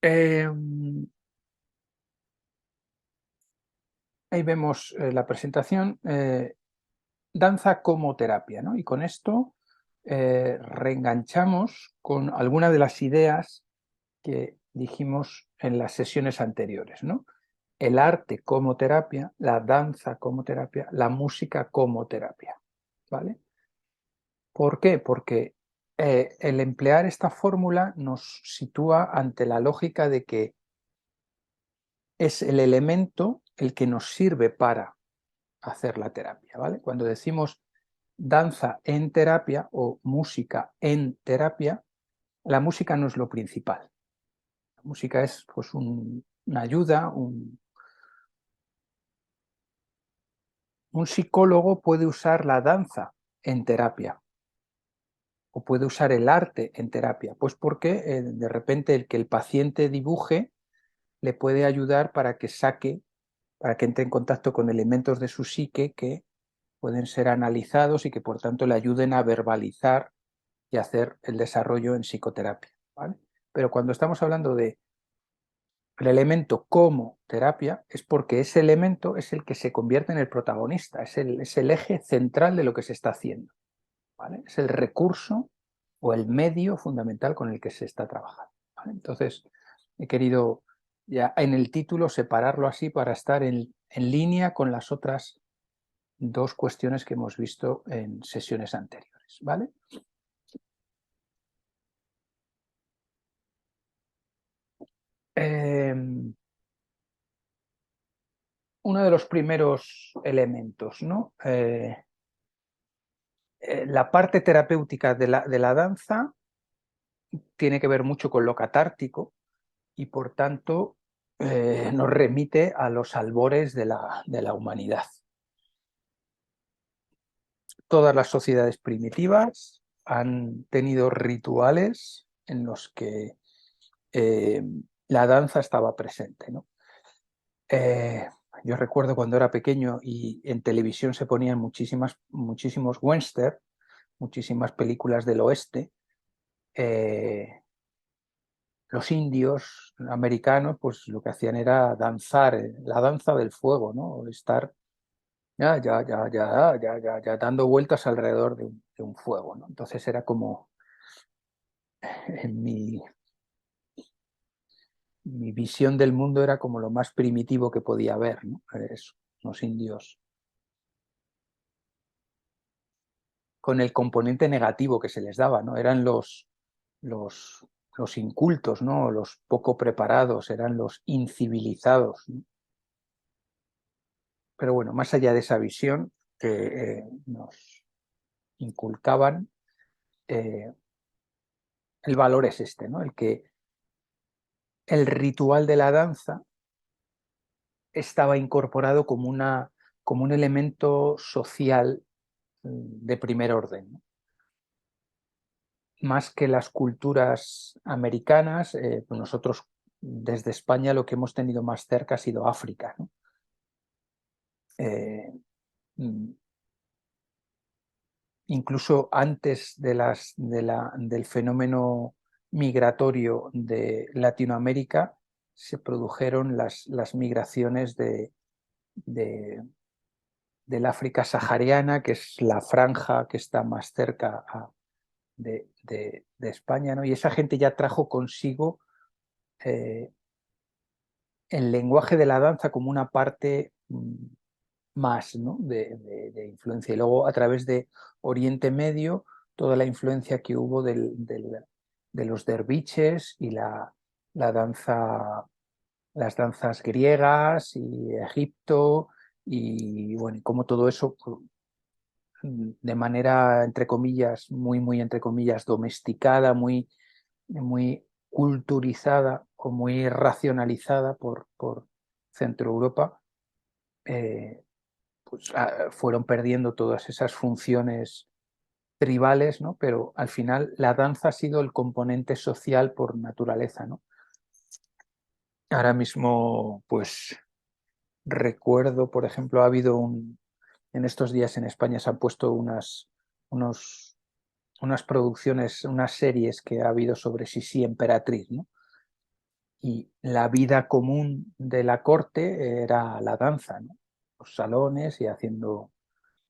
Eh, Ahí vemos la presentación, danza como terapia, ¿no? Y con esto reenganchamos con alguna de las ideas que dijimos en las sesiones anteriores, ¿no? El arte como terapia, la danza como terapia, la música como terapia, ¿vale? ¿Por qué? Porque el emplear esta fórmula nos sitúa ante la lógica de que es el elemento el que nos sirve para hacer la terapia, ¿vale? Cuando decimos danza en terapia o música en terapia, la música no es lo principal. La música es pues una ayuda, un psicólogo puede usar la danza en terapia o puede usar el arte en terapia, pues porque de repente el que el paciente dibuje le puede ayudar para que saque, para que entre en contacto con elementos de su psique que pueden ser analizados y que por tanto le ayuden a verbalizar y hacer el desarrollo en psicoterapia, ¿vale? Pero cuando estamos hablando de el elemento como terapia, es porque ese elemento es el que se convierte en el protagonista, es el eje central de lo que se está haciendo, ¿vale? Es el recurso o el medio fundamental con el que se está trabajando, ¿vale? Entonces, he querido ya en el título separarlo así para estar en línea con las otras dos cuestiones que hemos visto en sesiones anteriores, ¿vale? Eh, Uno de los primeros elementos, ¿no? La parte terapéutica de la danza tiene que ver mucho con lo catártico y por tanto nos remite a los albores de la humanidad. Todas las sociedades primitivas han tenido rituales en los que eh, la danza estaba presente, ¿no? Eh, yo recuerdo cuando era pequeño y en televisión se ponían muchísimos western, muchísimas películas del oeste. eh, los indios americanos, pues lo que hacían era danzar, la danza del fuego, ¿no? Estar ya dando vueltas alrededor de un fuego, ¿no? Entonces era como en mi visión del mundo era como lo más primitivo que podía haber, ¿no? Eso, los indios con el componente negativo que se les daba, ¿no? Eran los, los incultos, ¿no? Los poco preparados, eran los incivilizados, ¿no? Pero bueno, más allá de esa visión que nos inculcaban, eh, el valor es este, ¿no? El que el ritual de la danza estaba incorporado como un elemento social de primer orden, ¿no? Más que las culturas americanas, pues nosotros desde España lo que hemos tenido más cerca ha sido África, ¿no? Eh, mm, Incluso antes del fenómeno migratorio de Latinoamérica, se produjeron las migraciones de, del África sahariana, que es la franja que está más cerca de España, ¿no? Y esa gente ya trajo consigo eh, el lenguaje de la danza como una parte más, ¿no? De influencia. Y luego a través de Oriente Medio, toda la influencia que hubo de los derviches y la danza, las danzas griegas y Egipto, y bueno, como todo eso de manera, entre comillas, muy entre comillas, domesticada, muy culturizada o muy racionalizada por Centro Europa, eh, pues, fueron perdiendo todas esas funciones tribales, ¿no? Pero al final la danza ha sido el componente social por naturaleza, ¿no? Ahora mismo, pues recuerdo, por ejemplo, ha habido en estos días en España se han puesto unos, unas producciones, unas series que ha habido sobre Sisi Emperatriz, ¿no? y la vida común de la corte era la danza, ¿no? Los salones y haciendo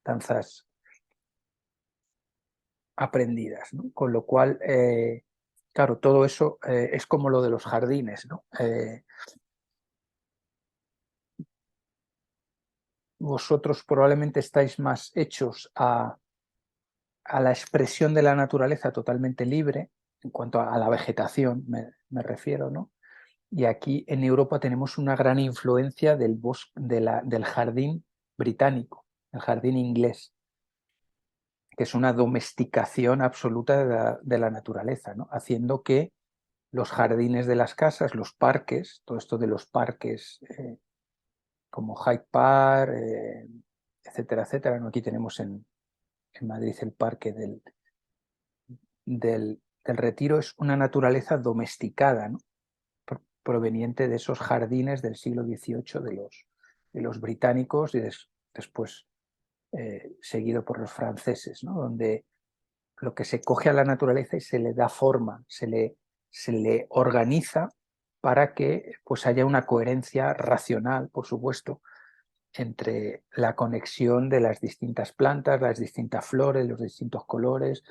danzas aprendidas, ¿no? Con lo cual, claro, todo eso es como lo de los jardines, ¿no? Vosotros probablemente estáis más hechos a la expresión de la naturaleza totalmente libre, en cuanto a la vegetación me refiero, ¿no? Y aquí en Europa tenemos una gran influencia del jardín británico, el jardín inglés, que es una domesticación absoluta de la naturaleza, ¿no? Haciendo que los jardines de las casas, los parques, todo esto de los parques como Hyde Park, etcétera, etcétera, ¿no? Aquí tenemos en Madrid el parque del Retiro, es una naturaleza domesticada, ¿no? Proveniente de esos jardines del siglo XVIII de los británicos y después seguido por los franceses, ¿no? Donde lo que se coge a la naturaleza y se le da forma, se le organiza para que pues, haya una coherencia racional, por supuesto, entre la conexión de las distintas plantas, las distintas flores, los distintos colores,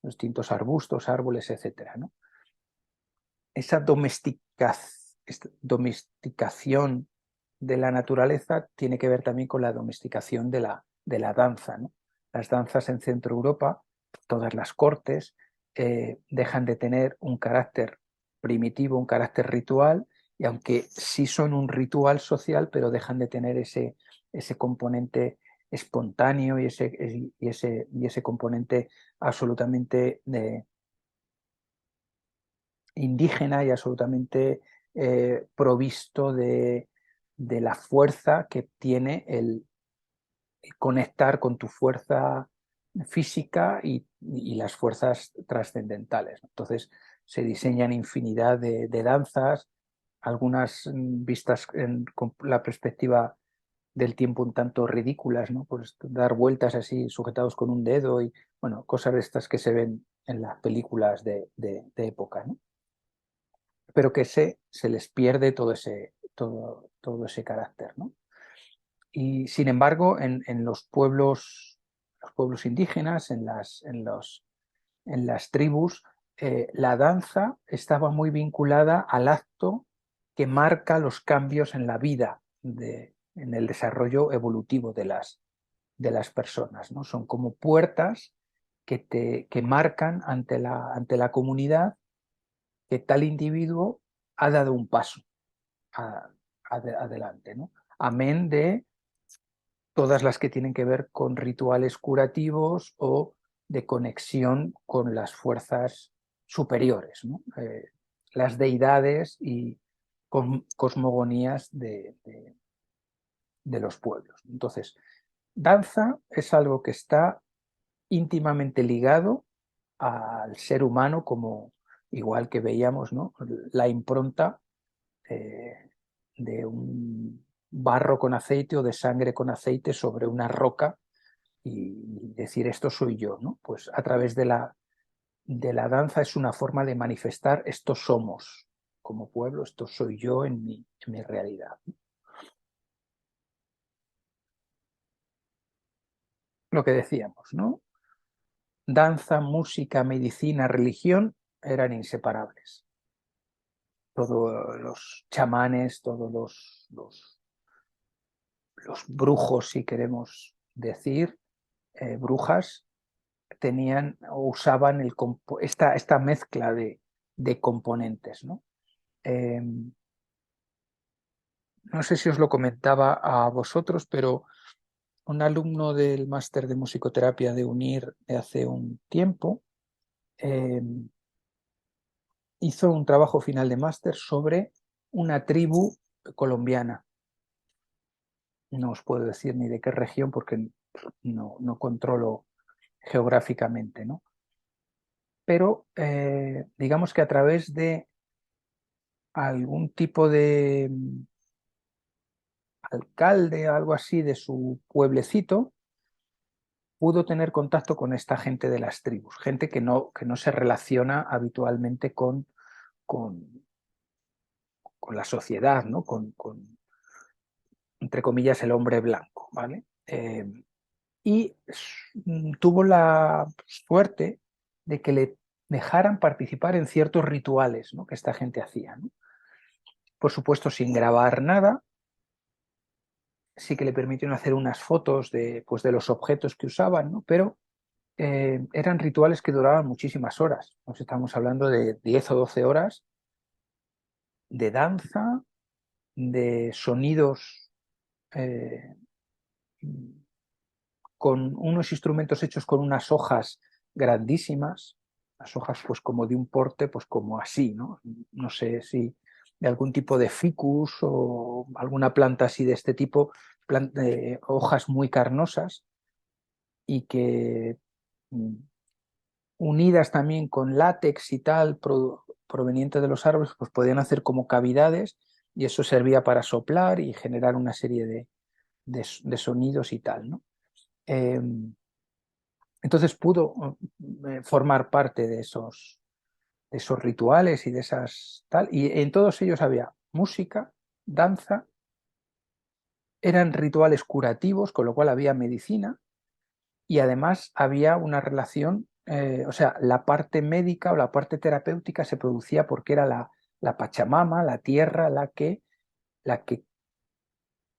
los distintos arbustos, árboles, etcétera, ¿no? Esa domesticación de la naturaleza tiene que ver también con la domesticación de la danza, ¿no? Las danzas en Centro Europa, todas las cortes, dejan de tener un carácter primitivo, un carácter ritual, y aunque sí son un ritual social, pero dejan de tener ese componente espontáneo y ese componente absolutamente indígena y absolutamente provisto de la fuerza que tiene el conectar con tu fuerza física y las fuerzas trascendentales. Entonces se diseñan infinidad de danzas, algunas vistas con la perspectiva del tiempo un tanto ridículas, ¿no? Pues dar vueltas así sujetados con un dedo y, bueno, cosas de estas que se ven en las películas de época, ¿no? Pero que se les pierde todo ese carácter, ¿no? Y sin embargo, en los pueblos indígenas, en las tribus, la danza estaba muy vinculada al acto que marca los cambios en la vida, en el desarrollo evolutivo de las personas, ¿no? Son como puertas que marcan ante la comunidad que tal individuo ha dado un paso a- adelante, ¿no? Amén de todas las que tienen que ver con rituales curativos o de conexión con las fuerzas superiores, ¿no? Las deidades y cosmogonías de los pueblos. Entonces, danza es algo que está íntimamente ligado al ser humano, como igual que veíamos, ¿no? La impronta eh, de un barro con aceite o de sangre con aceite sobre una roca y decir esto soy yo, ¿no? Pues a través de la danza es una forma de manifestar esto somos como pueblo, esto soy yo en mi realidad. Lo que decíamos, ¿no? Danza, música, medicina, religión eran inseparables. Todos los chamanes, todos los brujos, si queremos decir, brujas, tenían o usaban esta mezcla de componentes, ¿no? Eh, no sé si os lo comentaba a vosotros, pero un alumno del máster de musicoterapia de UNIR de hace un tiempo eh, hizo un trabajo final de máster sobre una tribu colombiana. No os puedo decir ni de qué región porque no controlo geográficamente, ¿no? Pero digamos que a través de algún tipo de alcalde, algo así, de su pueblecito, pudo tener contacto con esta gente de las tribus, gente que no se relaciona habitualmente con, la sociedad, ¿no? Entre comillas, el hombre blanco, ¿vale? Y tuvo la suerte de que le dejaran participar en ciertos rituales, ¿no? Que esta gente hacía, ¿no? Por supuesto, sin grabar nada, sí que le permitieron hacer unas fotos pues, de los objetos que usaban, ¿no? Pero eran rituales que duraban muchísimas horas. Nos estamos hablando de 10 o 12 horas de danza, de sonidos eh, con unos instrumentos hechos con unas hojas grandísimas, las hojas pues como de un porte, pues como así, ¿no? No sé si de algún tipo de ficus o alguna planta así de este tipo, hojas muy carnosas y que unidas también con látex y tal proveniente de los árboles, pues podían hacer como cavidades y eso servía para soplar y generar una serie de sonidos y tal, ¿no? Entonces pudo formar parte de esos rituales y de esas tal, y en todos ellos había música, danza, eran rituales curativos, con lo cual había medicina y además había una relación, o sea, la parte médica o la parte terapéutica se producía porque era la Pachamama, la tierra, la que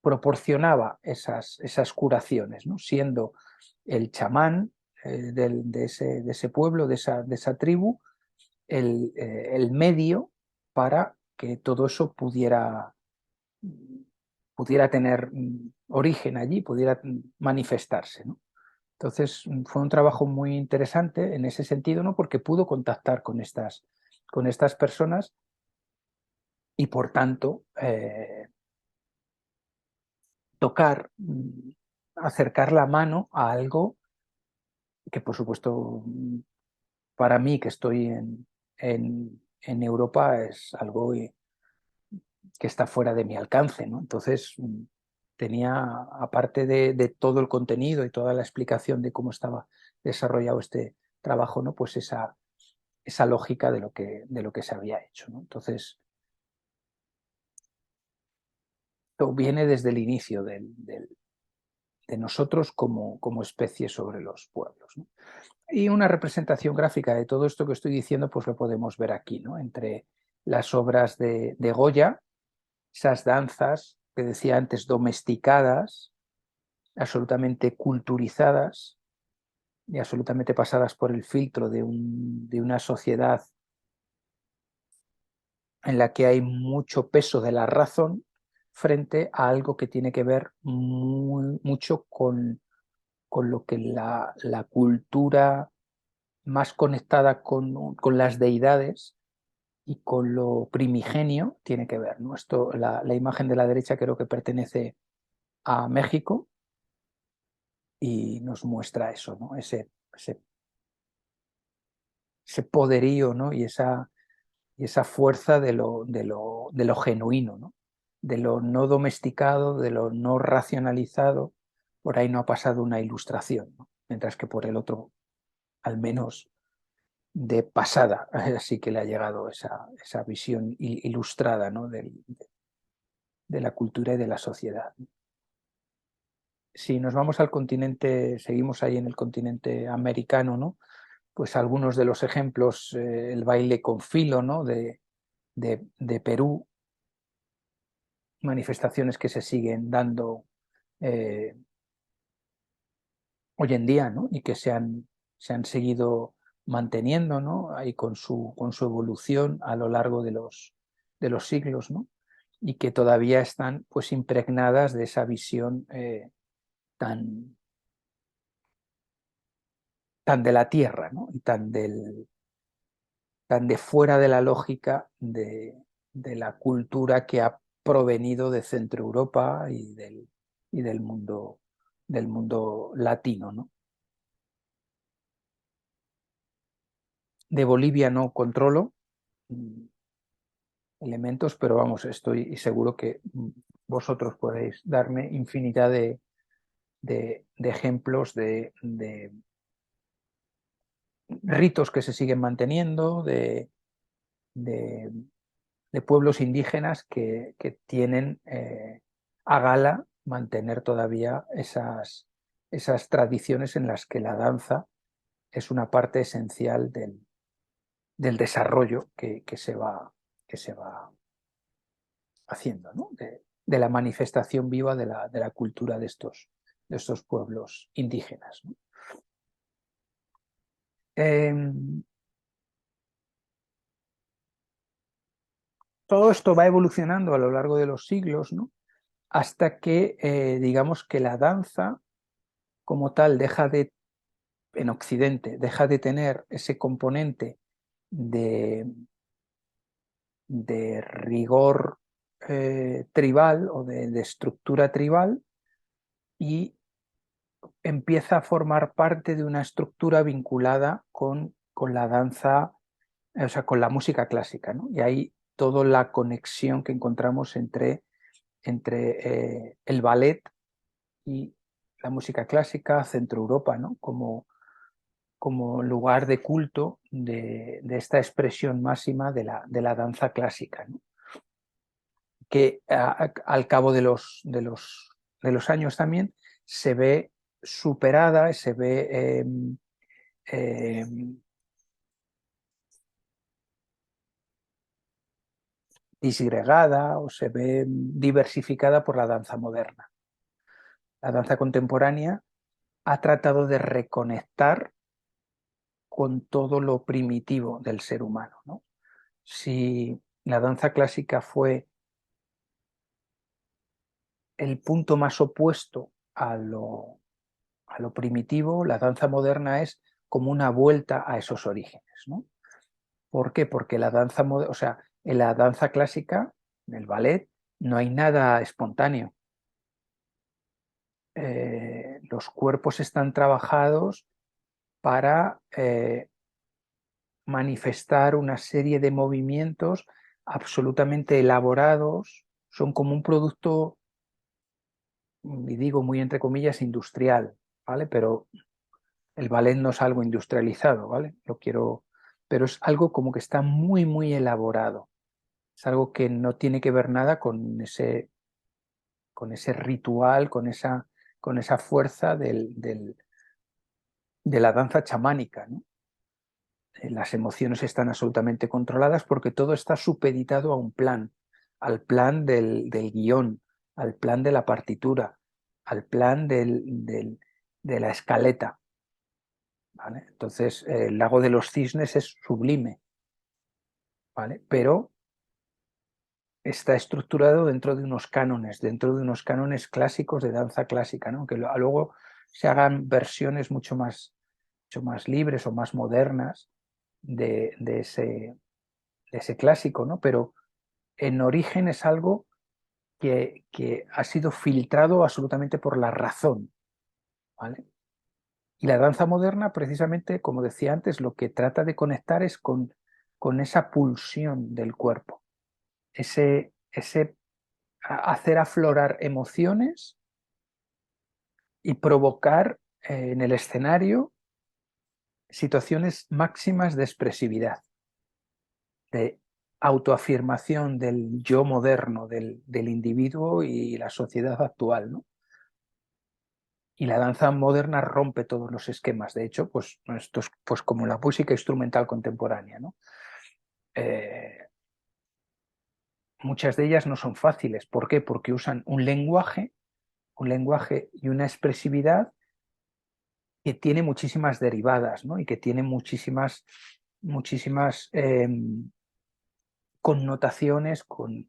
proporcionaba esas curaciones, ¿no? Siendo el chamán de ese pueblo, de esa tribu, el medio para que todo eso pudiera tener origen allí, pudiera manifestarse, ¿no? Entonces fue un trabajo muy interesante en ese sentido, ¿no? Porque pudo contactar con estas personas y por tanto tocar, acercar la mano a algo que por supuesto para mí que estoy en Europa es algo que está fuera de mi alcance, ¿no? Entonces tenía, aparte de todo el contenido y toda la explicación de cómo estaba desarrollado este trabajo, ¿no? Pues esa lógica de lo que se había hecho, ¿no? Entonces, esto viene desde el inicio de nosotros como especie sobre los pueblos, ¿no? Y una representación gráfica de todo esto que estoy diciendo, pues lo podemos ver aquí, ¿no? Entre las obras de Goya, esas danzas que decía antes, domesticadas, absolutamente culturizadas y absolutamente pasadas por el filtro de una sociedad en la que hay mucho peso de la razón frente a algo que tiene que ver mucho con lo que la cultura más conectada con las deidades y con lo primigenio tiene que ver, ¿no? Esto, la imagen de la derecha creo que pertenece a México y nos muestra eso, ¿no? Ese poderío, ¿no? Y esa fuerza de lo genuino, ¿no? De lo no domesticado, de lo no racionalizado. Por ahí no ha pasado una ilustración, ¿no? Mientras que por el otro, al menos de pasada, sí que le ha llegado esa visión ilustrada, ¿no? De la cultura y de la sociedad. Si nos vamos al continente, seguimos ahí en el continente americano, ¿no? Pues algunos de los ejemplos, el baile con filo, ¿no? De Perú, manifestaciones que se siguen dando eh, hoy en día, ¿no? Y que se han seguido manteniendo, ¿no? Ahí con su evolución a lo largo de los siglos, ¿no? Y que todavía están pues impregnadas de esa visión tan, tan de la tierra, ¿no? Y tan de fuera de la lógica de la cultura que ha provenido de Centro Europa y del mundo latino, ¿no? De Bolivia no controlo elementos, pero vamos, estoy seguro que vosotros podéis darme infinidad de ejemplos de ritos que se siguen manteniendo, de de pueblos indígenas que tienen a gala mantener todavía esas tradiciones en las que la danza es una parte esencial del desarrollo que se va haciendo, ¿no? De la manifestación viva de la cultura de estos pueblos indígenas, ¿no? Todo esto va evolucionando a lo largo de los siglos, ¿no? Hasta que, digamos que la danza como tal en Occidente, deja de tener ese componente de, de rigor tribal o de estructura tribal y empieza a formar parte de una estructura vinculada con la danza, o sea, con la música clásica, ¿no? Y ahí toda la conexión que encontramos entre el ballet y la música clásica, Centro Europa, ¿no? Como lugar de culto de esta expresión máxima de la danza clásica, ¿no? Que al cabo de los años también se ve superada, se ve eh, disgregada o se ve diversificada por la danza moderna. La danza contemporánea ha tratado de reconectar con todo lo primitivo del ser humano, ¿no? Si la danza clásica fue el punto más opuesto a lo primitivo, la danza moderna es como una vuelta a esos orígenes, ¿no? ¿Por qué? Porque la danza, o sea, en la danza clásica, en el ballet, no hay nada espontáneo. Los cuerpos están trabajados para manifestar una serie de movimientos absolutamente elaborados, son como un producto, y digo muy entre comillas, industrial, ¿vale? Pero el ballet no es algo industrializado, ¿vale? Lo quiero, pero es algo como que está muy, muy elaborado. Es algo que no tiene que ver nada con ese ritual, con esa fuerza de la danza chamánica, ¿no? Las emociones están absolutamente controladas porque todo está supeditado a un plan, al plan del guión, al plan de la partitura, al plan de la escaleta, ¿vale? Entonces, el lago de los cisnes es sublime, ¿vale? Pero está estructurado dentro de unos cánones clásicos de danza clásica, ¿no? Aunque luego se hagan versiones mucho más libres o más modernas de ese clásico, ¿no? Pero en origen es algo que ha sido filtrado absolutamente por la razón, ¿vale? Y la danza moderna, precisamente, como decía antes, lo que trata de conectar es con esa pulsión del cuerpo, ese hacer aflorar emociones y provocar en el escenario situaciones máximas de expresividad, de autoafirmación del yo moderno, del individuo y la sociedad actual, ¿no? Y la danza moderna rompe todos los esquemas. De hecho, pues esto es pues, como la música instrumental contemporánea, ¿no? Eh, Muchas de ellas no son fáciles. ¿Por qué? Porque usan un lenguaje y una expresividad que tiene muchísimas derivadas, ¿no? Y que tiene muchísimas connotaciones con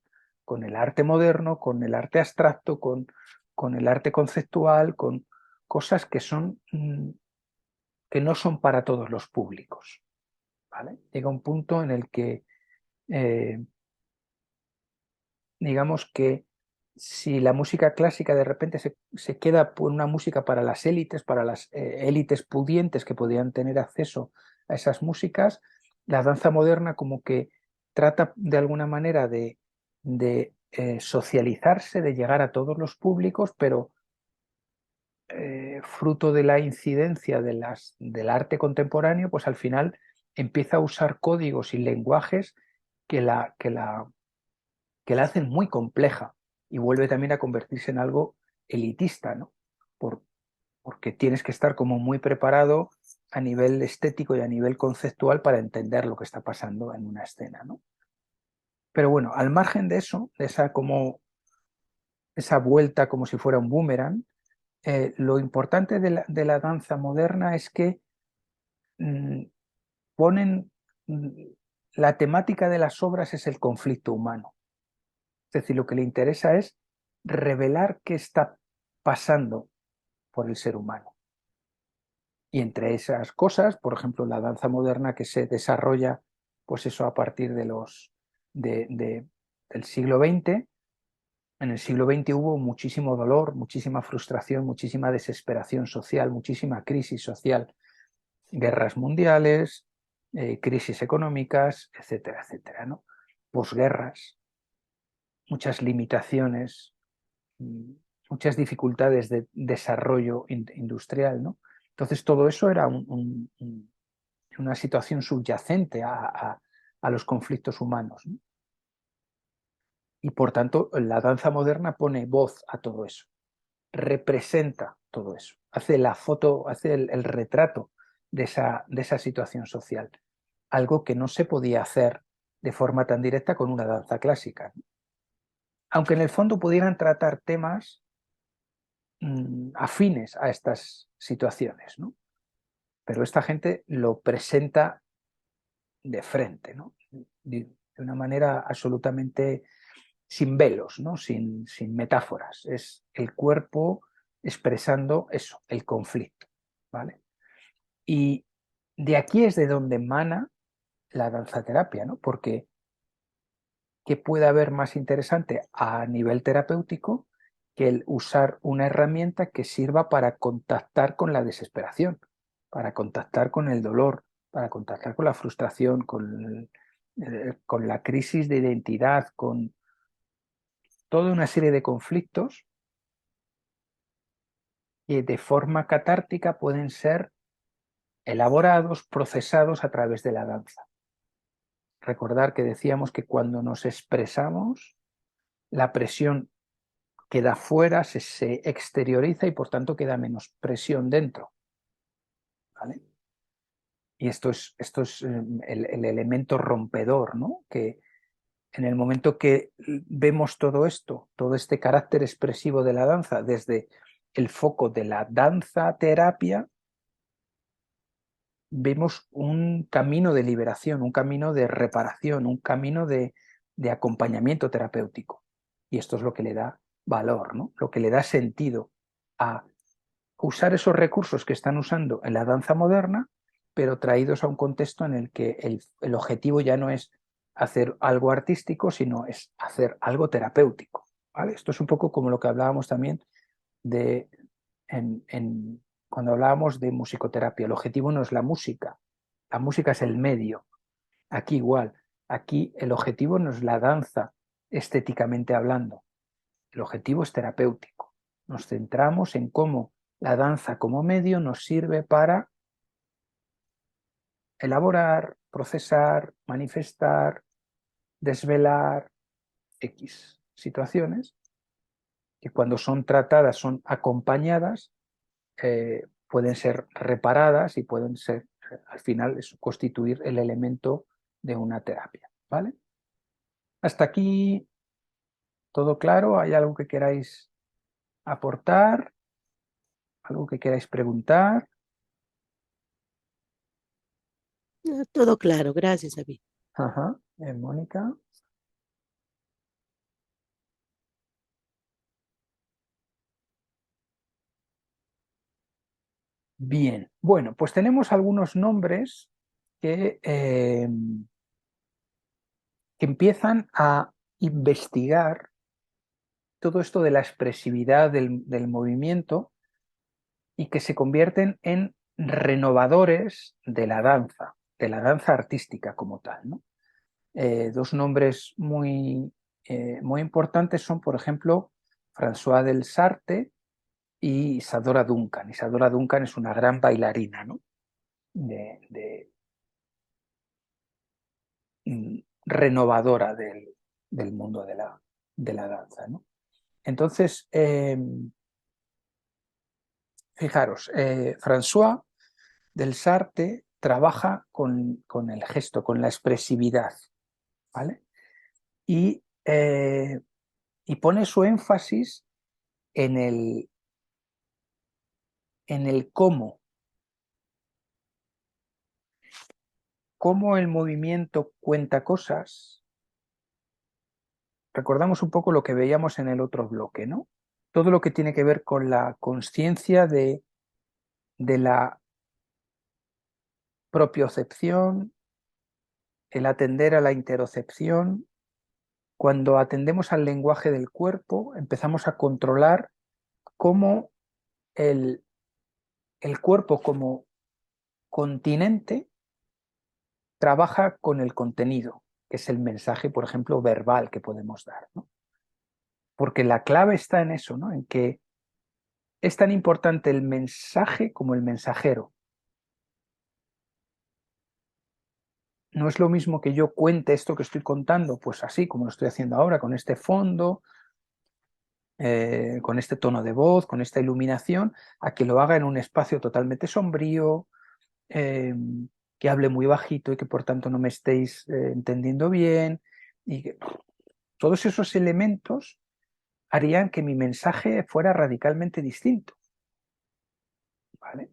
el arte moderno, con el arte abstracto, con el arte conceptual, con cosas que no son para todos los públicos, ¿vale? Llega un punto en el que, eh, digamos que si la música clásica de repente se queda por una música para las élites pudientes que podían tener acceso a esas músicas, la danza moderna como que trata de alguna manera de socializarse, de llegar a todos los públicos, pero fruto de la incidencia del arte contemporáneo, pues al final empieza a usar códigos y lenguajes que la que la hacen muy compleja y vuelve también a convertirse en algo elitista, ¿no? Por, porque tienes que estar como muy preparado a nivel estético y a nivel conceptual para entender lo que está pasando en una escena, ¿no? Pero bueno, al margen de eso, de esa vuelta como si fuera un boomerang, lo importante de la danza moderna es que mm, ponen, mm, la temática de las obras es el conflicto humano. Es decir, lo que le interesa es revelar qué está pasando por el ser humano. Y entre esas cosas, por ejemplo, la danza moderna que se desarrolla, pues eso a partir del siglo XX. En el siglo XX hubo muchísimo dolor, muchísima frustración, muchísima desesperación social, muchísima crisis social, guerras mundiales, crisis económicas, etcétera, etcétera, ¿no? Posguerras, muchas limitaciones, muchas dificultades de desarrollo industrial, ¿no? Entonces todo eso era una situación subyacente a los conflictos humanos, ¿no? Y por tanto la danza moderna pone voz a todo eso, representa todo eso, hace la foto, hace el retrato de esa situación social, algo que no se podía hacer de forma tan directa con una danza clásica, ¿no? Aunque en el fondo pudieran tratar temas afines a estas situaciones, ¿no? Pero esta gente lo presenta de frente, ¿no? De una manera absolutamente sin velos, ¿no? Sin metáforas. Es el cuerpo expresando eso, el conflicto, ¿vale? Y de aquí es de donde emana la danzaterapia, ¿no? Porque ¿qué puede haber más interesante a nivel terapéutico que el usar una herramienta que sirva para contactar con la desesperación, para contactar con el dolor, para contactar con la frustración, con la crisis de identidad, con toda una serie de conflictos que de forma catártica pueden ser elaborados, procesados a través de la danza? Recordar que decíamos que cuando nos expresamos, la presión queda fuera, se exterioriza y por tanto queda menos presión dentro, ¿vale? Y esto es el elemento rompedor, ¿no? Que en el momento que vemos todo esto, todo este carácter expresivo de la danza desde el foco de la danza terapia, vemos un camino de liberación, un camino de reparación, un camino de acompañamiento terapéutico. Y esto es lo que le da valor, ¿no? Lo que le da sentido a usar esos recursos que están usando en la danza moderna, pero traídos a un contexto en el que el objetivo ya no es hacer algo artístico, sino es hacer algo terapéutico, ¿vale? Esto es un poco como lo que hablábamos también de cuando hablábamos de musicoterapia. El objetivo no es la música es el medio. Aquí igual, aquí el objetivo no es la danza estéticamente hablando, el objetivo es terapéutico. Nos centramos en cómo la danza como medio nos sirve para elaborar, procesar, manifestar, desvelar X situaciones que cuando son tratadas, son acompañadas, pueden ser reparadas y pueden ser, al final, constituir el elemento de una terapia, ¿vale? Hasta aquí todo claro. ¿Hay algo que queráis aportar? ¿Algo que queráis preguntar? Todo claro, gracias, David. Ajá. Mónica. Bien, bueno, pues tenemos algunos nombres que empiezan a investigar todo esto de la expresividad del movimiento y que se convierten en renovadores de la danza artística como tal, ¿no? Dos nombres muy importantes son, por ejemplo, François del Sarte y Isadora Duncan. Isadora Duncan es una gran bailarina, ¿no? de, renovadora del mundo de la danza, ¿no? Entonces, fijaros, François del Sarte trabaja con el gesto, con la expresividad, ¿vale? Y pone su énfasis en el cómo el movimiento cuenta cosas. Recordamos un poco lo que veíamos en el otro bloque, ¿no? Todo lo que tiene que ver con la consciencia de la propiocepción, el atender a la interocepción. Cuando atendemos al lenguaje del cuerpo, empezamos a controlar cómo el cuerpo como continente trabaja con el contenido, que es el mensaje, por ejemplo, verbal que podemos dar, ¿no? Porque la clave está en eso, ¿no? En que es tan importante el mensaje como el mensajero. No es lo mismo que yo cuente esto que estoy contando, pues así como lo estoy haciendo ahora, con este fondo, con este tono de voz, con esta iluminación, a que lo haga en un espacio totalmente sombrío, que hable muy bajito y que por tanto no me estéis entendiendo bien. Y que, todos esos elementos harían que mi mensaje fuera radicalmente distinto, ¿vale?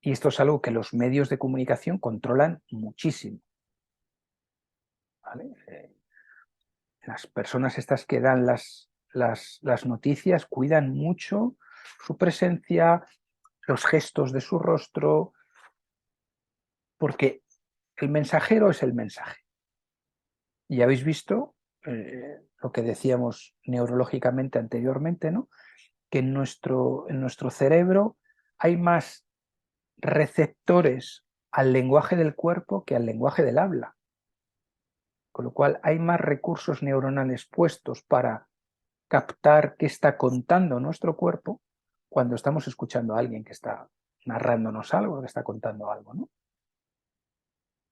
Y esto es algo que los medios de comunicación controlan muchísimo, ¿vale? Las personas estas que dan las noticias cuidan mucho su presencia, los gestos de su rostro, porque el mensajero es el mensaje. Y habéis visto lo que decíamos neurológicamente anteriormente, ¿no? Que en nuestro cerebro hay más receptores al lenguaje del cuerpo que al lenguaje del habla. Con lo cual hay más recursos neuronales puestos para captar qué está contando nuestro cuerpo cuando estamos escuchando a alguien que está narrándonos algo, que está contando algo, ¿no?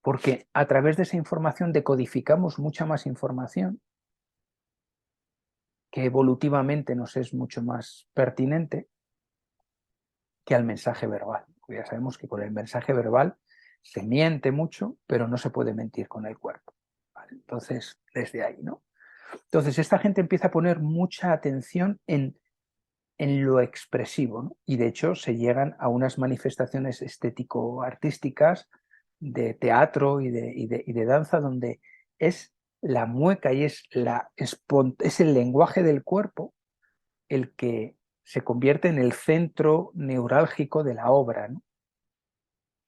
Porque a través de esa información decodificamos mucha más información que evolutivamente nos es mucho más pertinente que al mensaje verbal. Porque ya sabemos que con el mensaje verbal se miente mucho, pero no se puede mentir con el cuerpo, ¿vale? Entonces, desde ahí, ¿no? Entonces, esta gente empieza a poner mucha atención en lo expresivo, ¿no? Y de hecho se llegan a unas manifestaciones estético-artísticas de teatro y de danza donde es la mueca y es el lenguaje del cuerpo el que se convierte en el centro neurálgico de la obra, ¿no?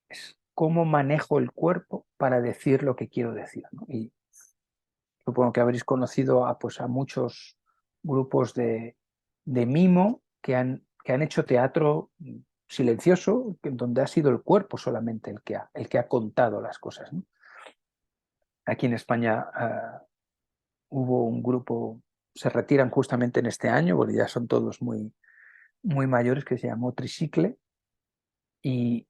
Es cómo manejo el cuerpo para decir lo que quiero decir, ¿no? Y supongo que habréis conocido pues, a muchos grupos de mimo que han hecho teatro silencioso, donde ha sido el cuerpo solamente el que ha contado las cosas, ¿no? Aquí en España hubo un grupo, se retiran justamente en este año, porque ya son todos muy, muy mayores, que se llamó Tricicle, y,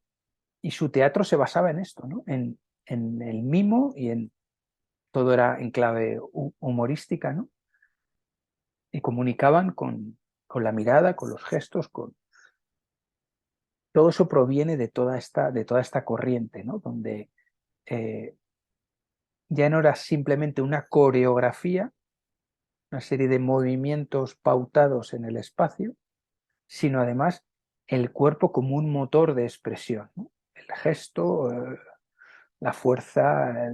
su teatro se basaba en esto, ¿no? En el mimo y en todo era en clave humorística, ¿no? Y comunicaban con la mirada, con los gestos, todo eso proviene de toda esta corriente, ¿no? Donde ya no era simplemente una coreografía, una serie de movimientos pautados en el espacio, sino además el cuerpo como un motor de expresión, ¿no? El gesto, la fuerza,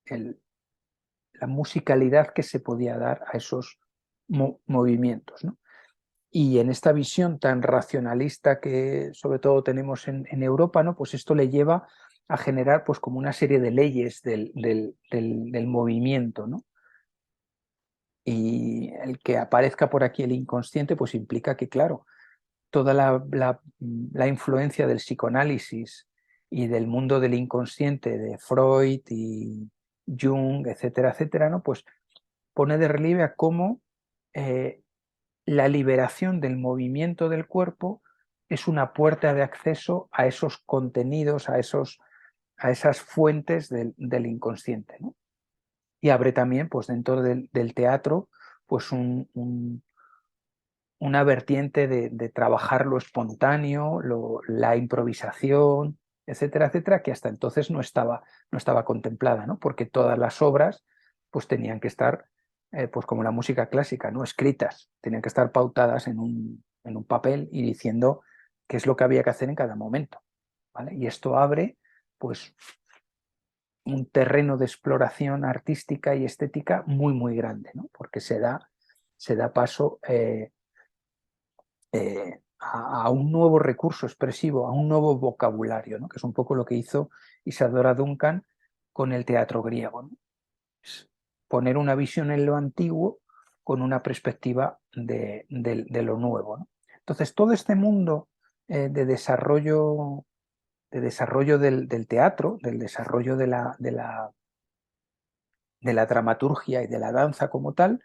la musicalidad que se podía dar a esos movimientos, ¿no? Y en esta visión tan racionalista que sobre todo tenemos en Europa, ¿no? Pues esto le lleva a generar pues como una serie de leyes del movimiento, ¿no? Y el que aparezca por aquí el inconsciente pues implica que, claro, toda la influencia del psicoanálisis y del mundo del inconsciente de Freud y Jung, etcétera, etcétera, ¿no? Pues pone de relieve a cómo la liberación del movimiento del cuerpo es una puerta de acceso a esos contenidos, a esas fuentes del inconsciente, ¿no? y abre también, pues dentro del teatro, pues una vertiente de trabajar lo espontáneo, la improvisación, etcétera, etcétera, que hasta entonces no estaba contemplada, ¿no? Porque todas las obras pues tenían que estar, pues como la música clásica, ¿no? Escritas, tenían que estar pautadas en un papel y diciendo qué es lo que había que hacer en cada momento, ¿vale? Y esto abre, pues, un terreno de exploración artística y estética muy, muy grande, ¿no? Porque se da paso a un nuevo recurso expresivo, a un nuevo vocabulario, ¿no? Que es un poco lo que hizo Isadora Duncan con el teatro griego, ¿no? Es poner una visión en lo antiguo con una perspectiva de lo nuevo, ¿no? Entonces, todo este mundo de desarrollo del teatro, del desarrollo de la dramaturgia y de la danza como tal,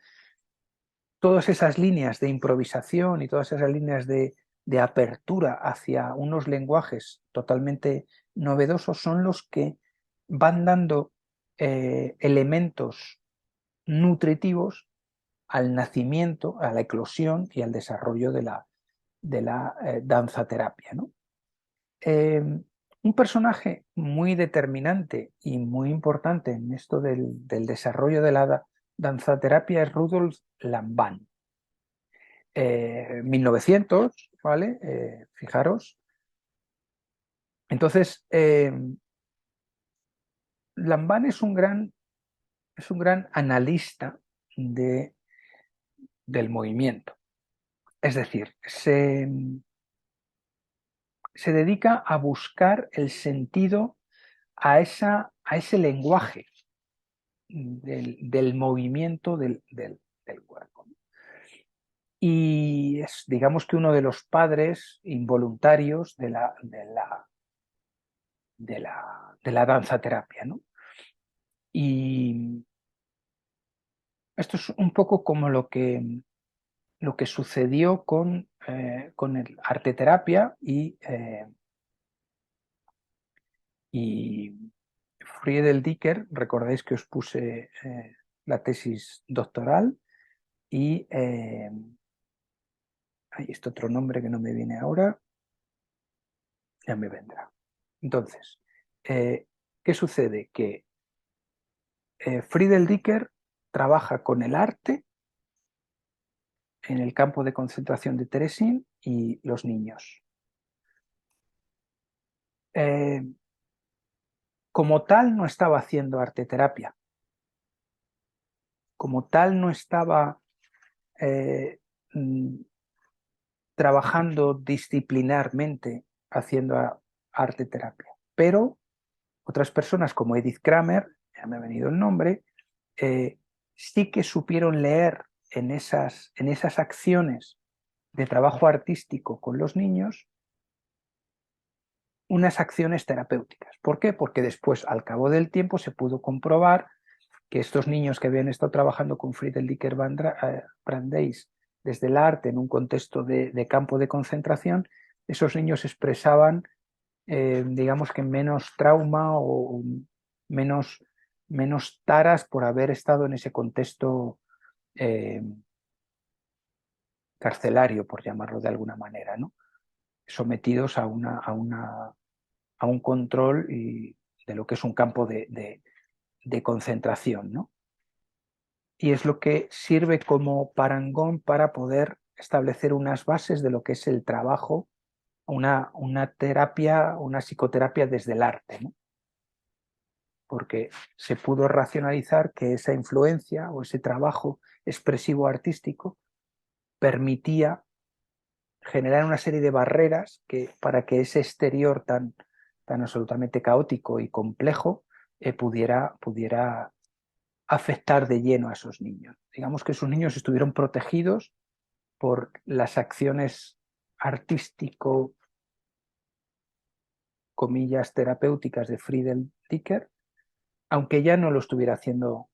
todas esas líneas de improvisación y todas esas líneas de apertura hacia unos lenguajes totalmente novedosos son los que van dando elementos nutritivos al nacimiento, a la eclosión y al desarrollo de la danza terapia, ¿no? Un personaje muy determinante y muy importante en esto del desarrollo de la danzaterapia es Rudolf Lamban. 1900, ¿vale? Fijaros. Entonces, Lamban es un gran analista del movimiento. Es decir, se dedica a buscar el sentido a ese lenguaje del movimiento del cuerpo. Y es, digamos que uno de los padres involuntarios de la danzaterapia, ¿no? Y esto es un poco como lo que sucedió con el arte terapia y Friedel Dicker. Recordáis que os puse la tesis doctoral y hay este otro nombre que no me viene ahora, ya me vendrá. Entonces, ¿qué sucede? Que Friedel Dicker trabaja con el arte en el campo de concentración de Terezín y los niños. Como tal no estaba haciendo arteterapia, como tal no estaba mm, trabajando disciplinarmente haciendo arteterapia, pero otras personas como Edith Kramer, ya me ha venido el nombre, sí que supieron leer en esas acciones de trabajo artístico con los niños unas acciones terapéuticas. ¿Por qué? Porque después, al cabo del tiempo, se pudo comprobar que estos niños que habían estado trabajando con Friedel Dicker Brandeis desde el arte en un contexto de campo de concentración, esos niños expresaban, digamos que menos trauma o menos taras por haber estado en ese contexto eh, carcelario, por llamarlo de alguna manera, ¿no? Sometidos a un control de lo que es un campo de concentración, ¿no? Y es lo que sirve como parangón para poder establecer unas bases de lo que es el trabajo, una terapia, una psicoterapia desde el arte, ¿no? Porque se pudo racionalizar que esa influencia o ese trabajo expresivo artístico permitía generar una serie de barreras para que ese exterior tan absolutamente caótico y complejo pudiera afectar de lleno a esos niños. Digamos que esos niños estuvieron protegidos por las acciones artístico, comillas, terapéuticas de Friedel Dicker, aunque ya no lo estuviera haciendo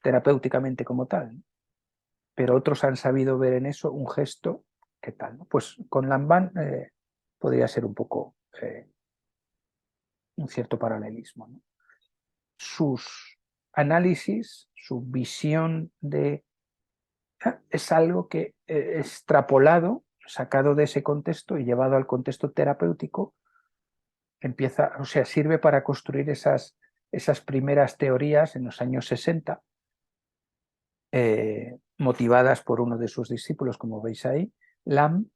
terapéuticamente como tal, ¿no? Pero otros han sabido ver en eso un gesto, ¿qué tal? ¿No? Pues con Lamban podría ser un poco un cierto paralelismo, ¿no? Sus análisis, su visión es algo que extrapolado, sacado de ese contexto y llevado al contexto terapéutico, sirve para construir esas primeras teorías en los años 60, motivadas por uno de sus discípulos, como veis ahí, Lam,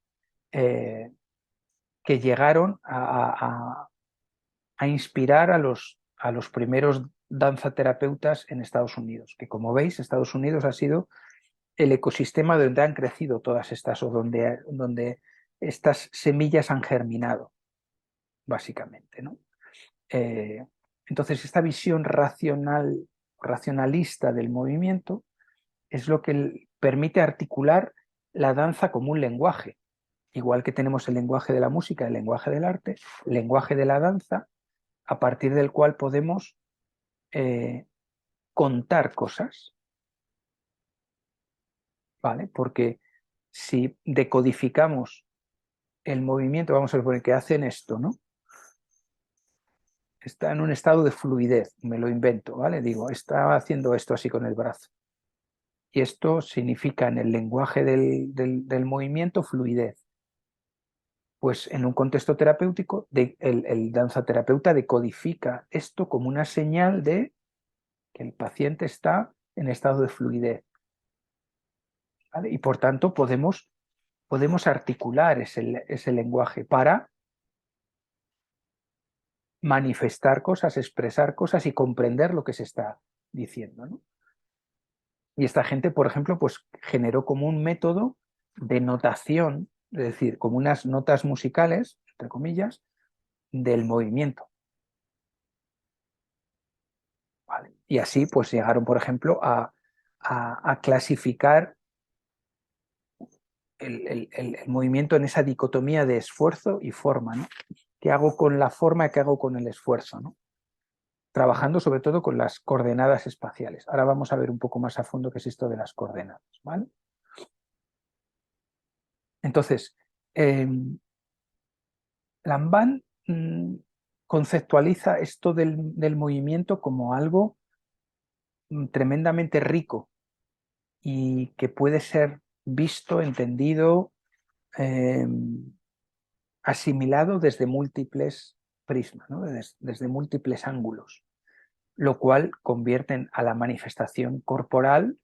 que llegaron a inspirar a los primeros danzaterapeutas en Estados Unidos, que como veis, Estados Unidos ha sido el ecosistema donde han crecido todas estas, o donde estas semillas han germinado, básicamente, ¿no? Entonces, esta visión racionalista del movimiento es lo que permite articular la danza como un lenguaje, igual que tenemos el lenguaje de la música, el lenguaje del arte, el lenguaje de la danza, a partir del cual podemos contar cosas, ¿vale? Porque si decodificamos el movimiento, vamos a suponer que hacen esto, ¿no? Está en un estado de fluidez, me lo invento, ¿vale? Digo, está haciendo esto así con el brazo. Y esto significa en el lenguaje del movimiento fluidez. Pues en un contexto terapéutico, el danzaterapeuta decodifica esto como una señal de que el paciente está en estado de fluidez, ¿vale? Y por tanto podemos articular ese lenguaje para manifestar cosas, expresar cosas y comprender lo que se está diciendo, ¿no? Y esta gente, por ejemplo, pues generó como un método de notación, es decir, como unas notas musicales, entre comillas, del movimiento. ¿Vale? Y así pues llegaron, por ejemplo, a clasificar el movimiento en esa dicotomía de esfuerzo y forma, ¿no? ¿Qué hago con la forma y qué hago con el esfuerzo, ¿no? Trabajando sobre todo con las coordenadas espaciales. Ahora vamos a ver un poco más a fondo qué es esto de las coordenadas, ¿vale? Entonces, Lamban conceptualiza esto del movimiento como algo tremendamente rico y que puede ser visto, entendido, asimilado desde múltiples prismas, ¿no? Desde múltiples ángulos, lo cual convierte a la manifestación corporal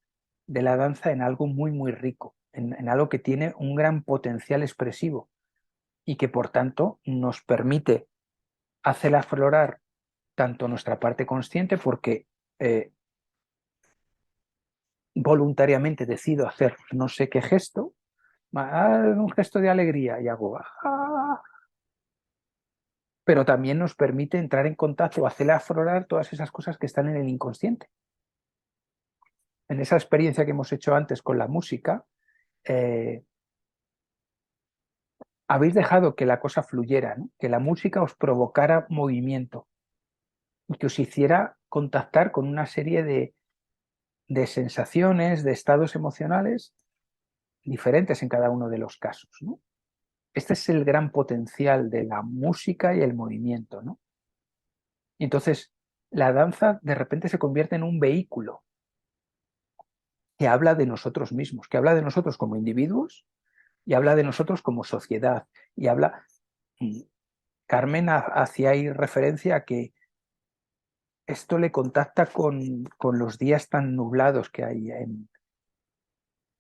de la danza en algo muy, muy rico, en algo que tiene un gran potencial expresivo y que por tanto nos permite hacer aflorar tanto nuestra parte consciente, porque voluntariamente decido hacer no sé qué gesto, un gesto de alegría y hago pero también nos permite entrar en contacto, hacer aflorar todas esas cosas que están en el inconsciente. En esa experiencia que hemos hecho antes con la música, habéis dejado que la cosa fluyera, ¿no? Que la música os provocara movimiento y que os hiciera contactar con una serie de sensaciones, de estados emocionales diferentes en cada uno de los casos, ¿no? Este es el gran potencial de la música y el movimiento, ¿no? Y entonces la danza de repente se convierte en un vehículo que habla de nosotros mismos, que habla de nosotros como individuos y habla de nosotros como sociedad. Y habla, Carmen hacía ahí referencia a que esto le contacta con los días tan nublados que hay en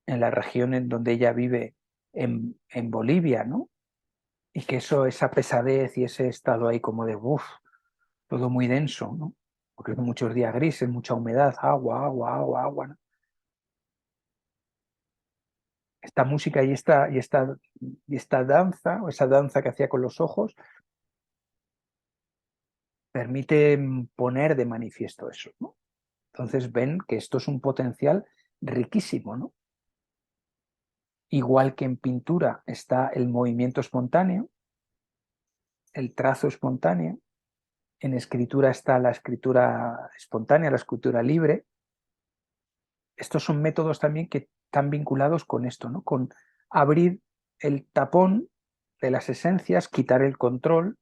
la región en donde ella vive, en Bolivia, ¿no? Y que esa pesadez y ese estado ahí como de, uff, todo muy denso, ¿no? Porque hay muchos días grises, mucha humedad, agua, agua, agua, agua, ¿no? Esta música y esta danza, o esa danza que hacía con los ojos, permite poner de manifiesto eso, ¿no? Entonces ven que esto es un potencial riquísimo, ¿no? Igual que en pintura está el movimiento espontáneo, el trazo espontáneo, en escritura está la escritura espontánea, la escritura libre. Estos son métodos también que están vinculados con esto, ¿no? Con abrir el tapón de las esencias, quitar el control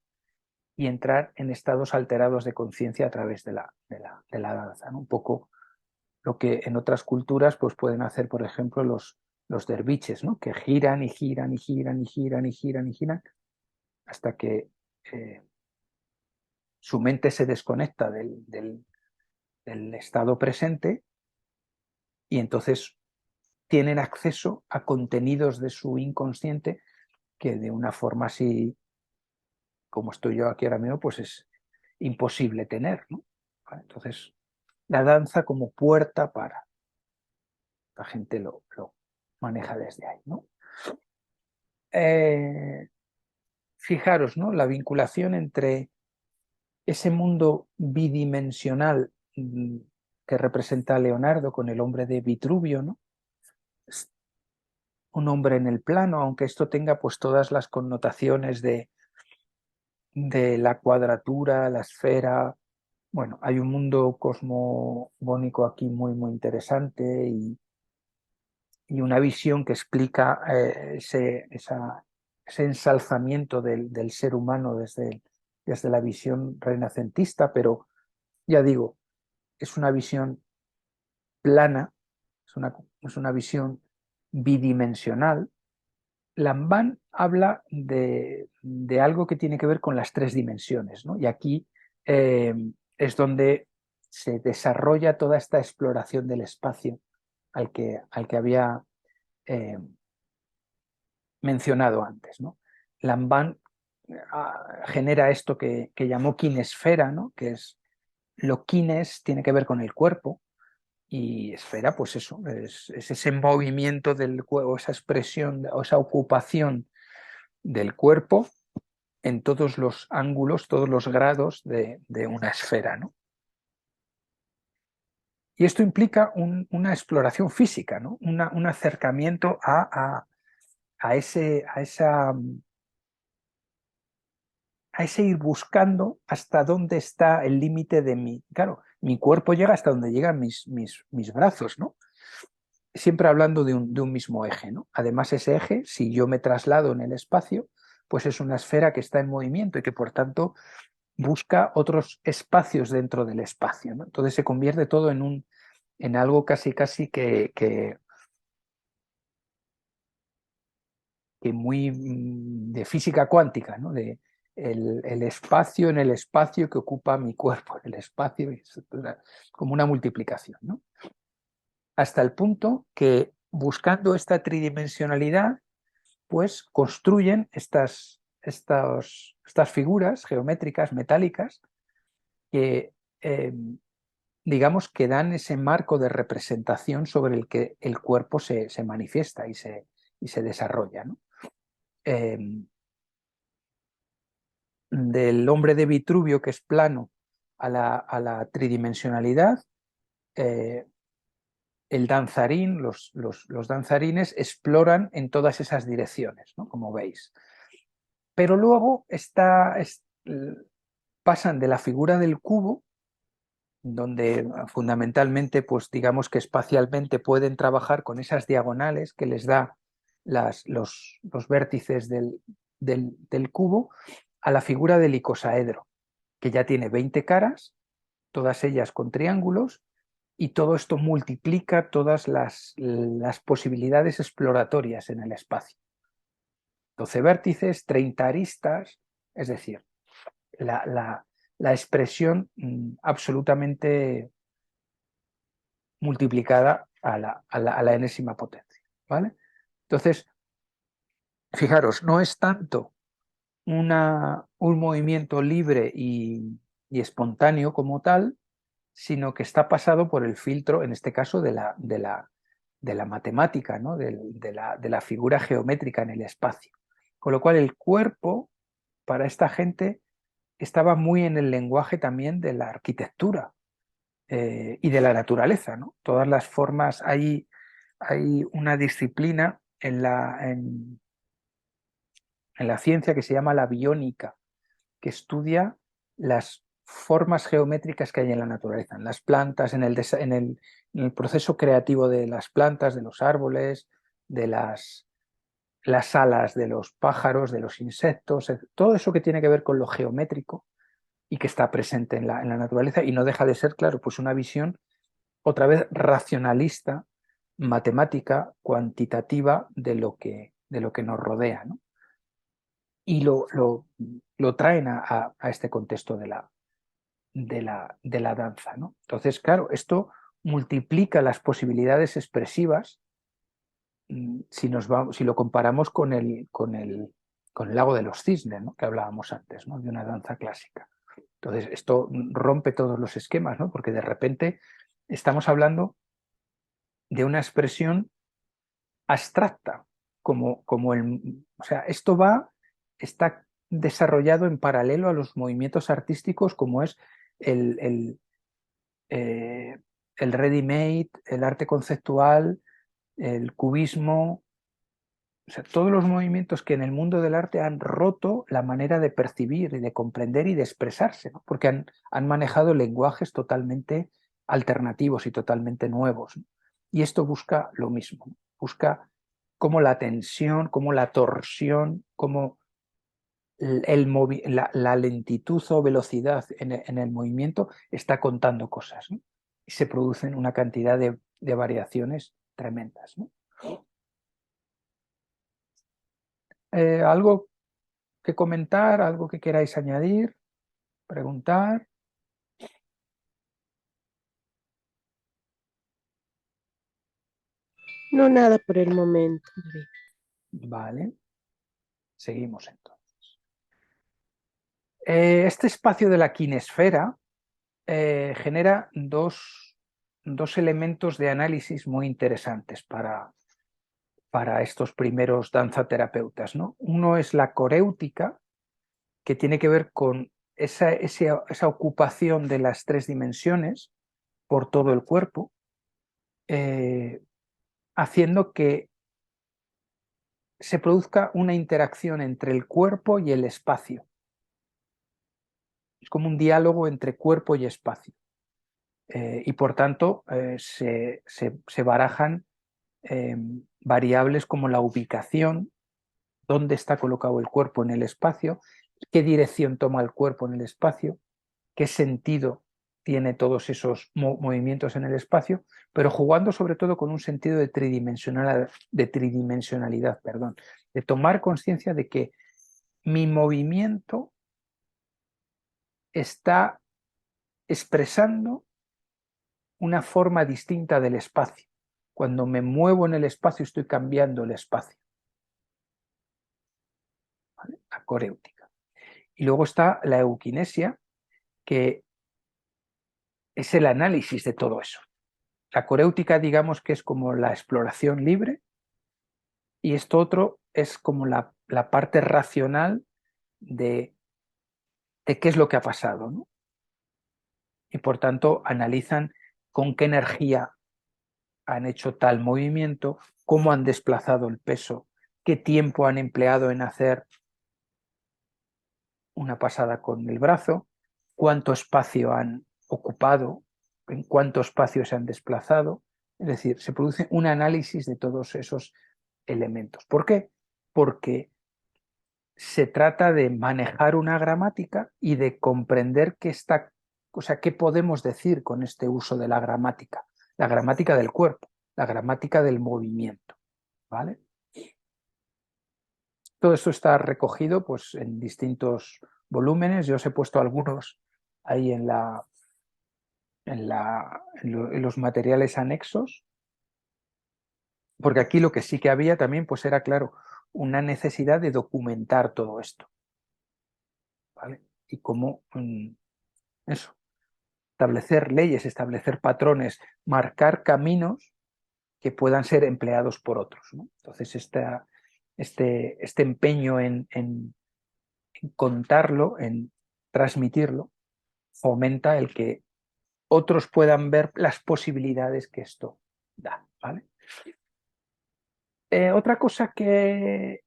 y entrar en estados alterados de conciencia a través de la danza, ¿no? Un poco lo que en otras culturas pues pueden hacer, por ejemplo, los derviches, ¿no? Que giran y giran y giran y giran y giran y giran hasta que su mente se desconecta del estado presente y entonces tienen acceso a contenidos de su inconsciente que de una forma así como estoy yo aquí ahora mismo, pues es imposible tener, ¿no? Entonces, la danza como puerta para la gente lo maneja desde ahí, ¿no? Eh, Fijaros, ¿no? La vinculación entre ese mundo bidimensional que representa a Leonardo con el hombre de Vitruvio, ¿no? Un hombre en el plano, aunque esto tenga pues todas las connotaciones de la cuadratura, la esfera. Bueno, hay un mundo cosmogónico aquí muy, muy interesante y una visión que explica ese ensalzamiento del ser humano desde la visión renacentista, pero ya digo, es una visión plana, es una visión bidimensional. Lamban habla de algo que tiene que ver con las tres dimensiones, ¿no? Y aquí eh, es donde se desarrolla toda esta exploración del espacio al que había mencionado antes, ¿no? Lamban genera esto que llamó kinesfera, ¿no? Que es lo kines tiene que ver con el cuerpo y esfera, pues eso, es ese movimiento del cuerpo, esa expresión o esa ocupación del cuerpo en todos los ángulos, todos los grados de una esfera, ¿no? Y esto implica una exploración física, ¿no? Un acercamiento a ese ir buscando hasta dónde está el límite de mi. Claro, mi cuerpo llega hasta donde llegan mis brazos, ¿no? Siempre hablando de un mismo eje, ¿no? Además, ese eje, si yo me traslado en el espacio, pues es una esfera que está en movimiento y que por tanto busca otros espacios dentro del espacio, ¿no? Entonces se convierte todo en algo casi que muy de física cuántica, ¿no? De el espacio en el espacio que ocupa mi cuerpo, el espacio, como una multiplicación, ¿no? Hasta el punto que buscando esta tridimensionalidad, pues construyen estas figuras geométricas, metálicas, que digamos que dan ese marco de representación sobre el que el cuerpo se manifiesta y se desarrolla, ¿no? Eh, del hombre de Vitruvio, que es plano, a la tridimensionalidad, eh, el danzarín, los danzarines exploran en todas esas direcciones, ¿no? Como veis. Pero luego pasan de la figura del cubo, donde fundamentalmente, pues digamos que espacialmente pueden trabajar con esas diagonales que les da los vértices del cubo, a la figura del icosaedro, que ya tiene 20 caras, todas ellas con triángulos, y todo esto multiplica todas las posibilidades exploratorias en el espacio. 12 vértices, 30 aristas, es decir, la expresión absolutamente multiplicada a la enésima potencia, ¿vale? Entonces, fijaros, no es tanto un movimiento libre y espontáneo como tal, sino que está pasado por el filtro, en este caso, de la matemática, ¿no? De la figura geométrica en el espacio. Con lo cual, el cuerpo, para esta gente, estaba muy en el lenguaje también de la arquitectura y de la naturaleza, ¿no? Todas las formas, hay una disciplina en la ciencia que se llama la biónica, que estudia las formas geométricas que hay en la naturaleza, en las plantas, en el proceso creativo de las plantas, de los árboles, de las alas de los pájaros, de los insectos, todo eso que tiene que ver con lo geométrico y que está presente en la naturaleza y no deja de ser, claro, pues una visión otra vez racionalista, matemática, cuantitativa de lo que nos rodea, ¿no? Y lo traen a este contexto de la danza, ¿no? Entonces, claro, esto multiplica las posibilidades expresivas si lo comparamos con el lago de los cisnes, ¿no? Que hablábamos antes, ¿no? De una danza clásica. Entonces, esto rompe todos los esquemas, ¿no? Porque de repente estamos hablando de una expresión abstracta, o sea, está desarrollado en paralelo a los movimientos artísticos como es el, el, eh, el ready-made, el arte conceptual, el cubismo, o sea, todos los movimientos que en el mundo del arte han roto la manera de percibir y de comprender y de expresarse, ¿no? Porque han manejado lenguajes totalmente alternativos y totalmente nuevos, ¿no? Y esto busca lo mismo, ¿no? Busca cómo la tensión, cómo la torsión, cómo la lentitud o velocidad en el movimiento está contando cosas, ¿no? Y se producen una cantidad de variaciones tremendas, ¿no? ¿Algo que comentar, algo que queráis añadir, preguntar? No, nada por el momento, David. Vale, seguimos entonces. Este espacio de la quinesfera genera dos elementos de análisis muy interesantes para estos primeros danzaterapeutas, ¿no? Uno es la coréutica, que tiene que ver con esa ocupación de las tres dimensiones por todo el cuerpo, eh, haciendo que se produzca una interacción entre el cuerpo y el espacio. Es como un diálogo entre cuerpo y espacio. Y por tanto se barajan variables como la ubicación, dónde está colocado el cuerpo en el espacio, qué dirección toma el cuerpo en el espacio, qué sentido tiene todos esos movimientos en el espacio, pero jugando sobre todo con un sentido de tridimensionalidad, perdón, de tomar conciencia de que mi movimiento está expresando una forma distinta del espacio. Cuando me muevo en el espacio estoy cambiando el espacio. ¿Vale? La coréutica. Y luego está la euquinesia, que es el análisis de todo eso. La coréutica, digamos que es como la exploración libre, y esto otro es como la parte racional de qué es lo que ha pasado, ¿no? Y por tanto analizan con qué energía han hecho tal movimiento, cómo han desplazado el peso, qué tiempo han empleado en hacer una pasada con el brazo, cuánto espacio han ocupado, en cuánto espacio se han desplazado. Es decir, se produce un análisis de todos esos elementos. ¿Por qué? Porque se trata de manejar una gramática y de comprender qué podemos decir con este uso de la gramática del cuerpo, la gramática del movimiento, ¿vale? Todo esto está recogido pues, en distintos volúmenes. Yo os he puesto algunos ahí en los materiales anexos, porque aquí lo que sí que había también pues, era, claro, una necesidad de documentar todo esto, ¿vale? Y cómo eso, establecer leyes, establecer patrones, marcar caminos que puedan ser empleados por otros, ¿no? Entonces, este empeño en contarlo, en transmitirlo, fomenta el que otros puedan ver las posibilidades que esto da, ¿vale? Otra cosa que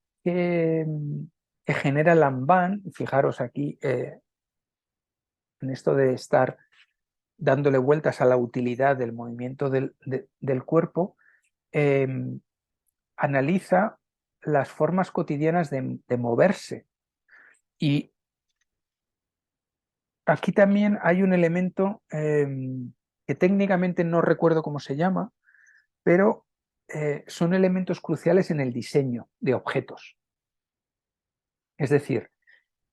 genera Lamban, fijaros aquí en esto de estar dándole vueltas a la utilidad del movimiento del cuerpo, eh, analiza las formas cotidianas de moverse. Y aquí también hay un elemento que técnicamente no recuerdo cómo se llama, pero son elementos cruciales en el diseño de objetos. Es decir,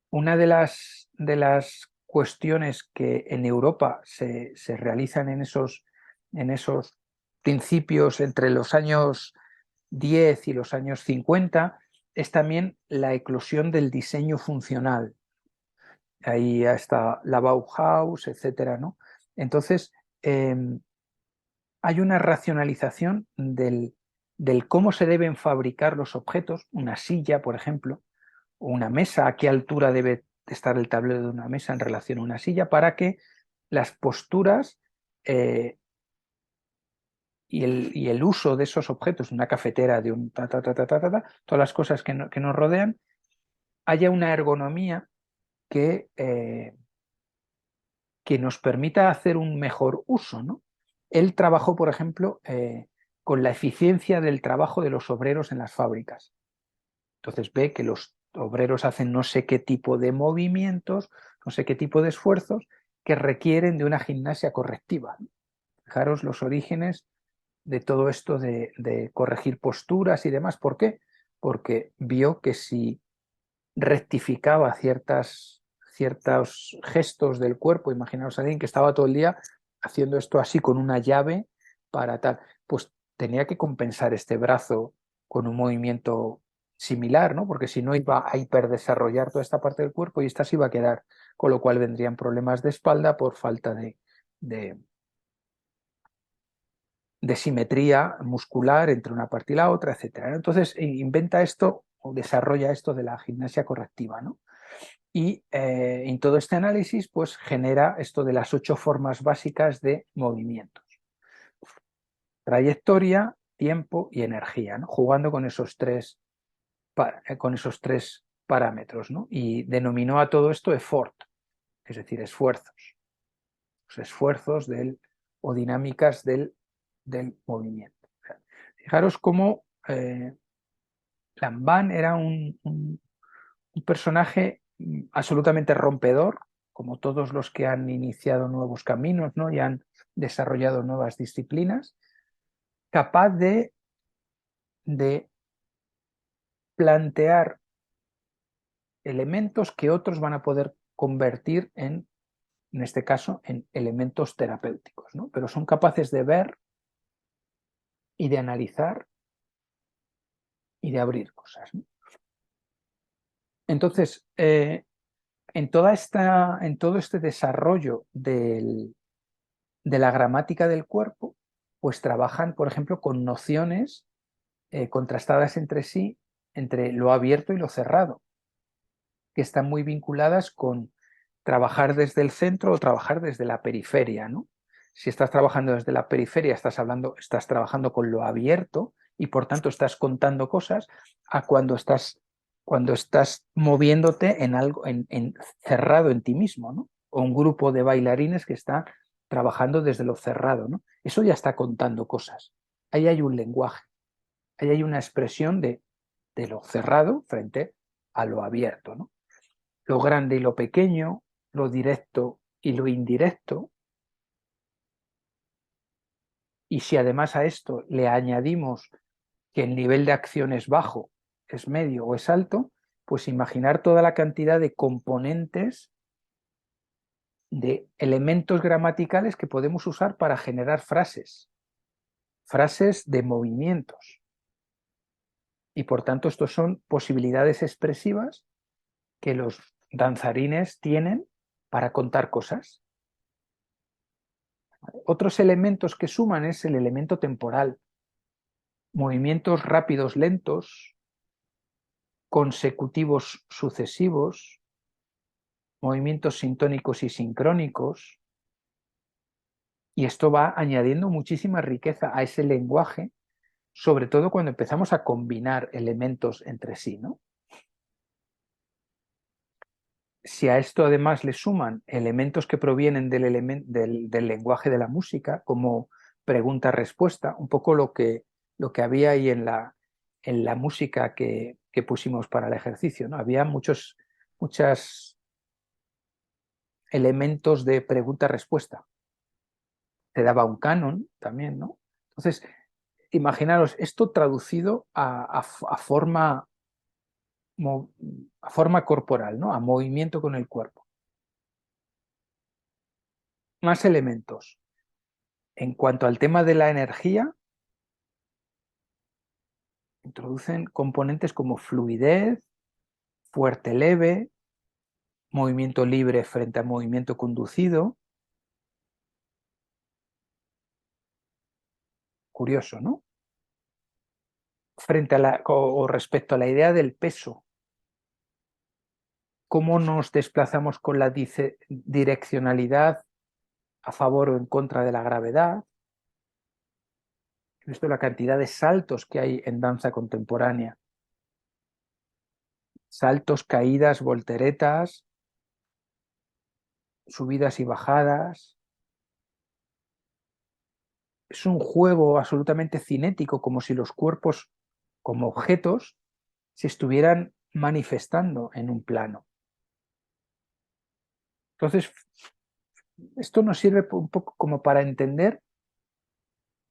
una de las cuestiones que en Europa se realizan en esos principios entre los años 10 y los años 50 es también la eclosión del diseño funcional. Ahí está la Bauhaus, etcétera, ¿no? Entonces, hay una racionalización del cómo se deben fabricar los objetos, una silla, por ejemplo, o una mesa, a qué altura debe estar el tablero de una mesa en relación a una silla, para que las posturas y el uso de esos objetos, una cafetera, de un todas las cosas que nos rodean, haya una ergonomía que nos permita hacer un mejor uso, ¿no? Él trabajó, por ejemplo, con la eficiencia del trabajo de los obreros en las fábricas. Entonces ve que los obreros hacen no sé qué tipo de movimientos, no sé qué tipo de esfuerzos que requieren de una gimnasia correctiva. Fijaros los orígenes de todo esto de corregir posturas y demás. ¿Por qué? Porque vio que si rectificaba ciertos gestos del cuerpo, imaginaos a alguien que estaba todo el día haciendo esto así con una llave para tal, pues tenía que compensar este brazo con un movimiento similar, ¿no? Porque si no iba a hiperdesarrollar toda esta parte del cuerpo y esta se iba a quedar, con lo cual vendrían problemas de espalda por falta de simetría muscular entre una parte y la otra, etcétera. Entonces inventa esto o desarrolla esto de la gimnasia correctiva, ¿no? Y en todo este análisis pues genera esto de las 8 formas básicas de movimientos: trayectoria, tiempo y energía, ¿no? Jugando con esos tres parámetros, ¿no? Y denominó a todo esto effort, es decir, esfuerzos, los esfuerzos o dinámicas del movimiento. Fijaros cómo Lanvin era un personaje absolutamente rompedor, como todos los que han iniciado nuevos caminos, ¿no? Y han desarrollado nuevas disciplinas, capaz de plantear elementos que otros van a poder convertir en este caso, en elementos terapéuticos, ¿no? Pero son capaces de ver y de analizar y de abrir cosas, ¿no? Entonces, en todo este desarrollo de la gramática del cuerpo, pues trabajan, por ejemplo, con nociones contrastadas entre sí, entre lo abierto y lo cerrado, que están muy vinculadas con trabajar desde el centro o trabajar desde la periferia, ¿no? Si estás trabajando desde la periferia, estás trabajando con lo abierto y por tanto estás contando cosas, a cuando estás moviéndote en algo cerrado en ti mismo, ¿no? O un grupo de bailarines que está trabajando desde lo cerrado, ¿no? Eso ya está contando cosas. Ahí hay un lenguaje, ahí hay una expresión de lo cerrado frente a lo abierto, ¿no? Lo grande y lo pequeño, lo directo y lo indirecto. Y si además a esto le añadimos que el nivel de acción es bajo, es medio o es alto, pues imaginar toda la cantidad de componentes, de elementos gramaticales que podemos usar para generar frases de movimientos. Y por tanto, estos son posibilidades expresivas que los danzarines tienen para contar cosas. Otros elementos que suman es el elemento temporal. Movimientos rápidos, lentos, consecutivos, sucesivos, movimientos sintónicos y sincrónicos. Y esto va añadiendo muchísima riqueza a ese lenguaje, sobre todo cuando empezamos a combinar elementos entre sí, ¿no? Si a esto además le suman elementos que provienen del lenguaje de la música, como pregunta-respuesta, un poco lo que había ahí en en la música que pusimos para el ejercicio, ¿no? Había muchos elementos de pregunta-respuesta. Te daba un canon también, ¿no? Entonces, imaginaros esto traducido a forma corporal, ¿no? A movimiento con el cuerpo. Más elementos. En cuanto al tema de la energía, introducen componentes como fluidez, fuerte leve, movimiento libre frente a movimiento conducido. Curioso, ¿no? Frente a o respecto a la idea del peso. ¿Cómo nos desplazamos con la direccionalidad a favor o en contra de la gravedad? Esto es la cantidad de saltos que hay en danza contemporánea. Saltos, caídas, volteretas, subidas y bajadas. Es un juego absolutamente cinético, como si los cuerpos, como objetos, se estuvieran manifestando en un plano. Entonces, esto nos sirve un poco como para entender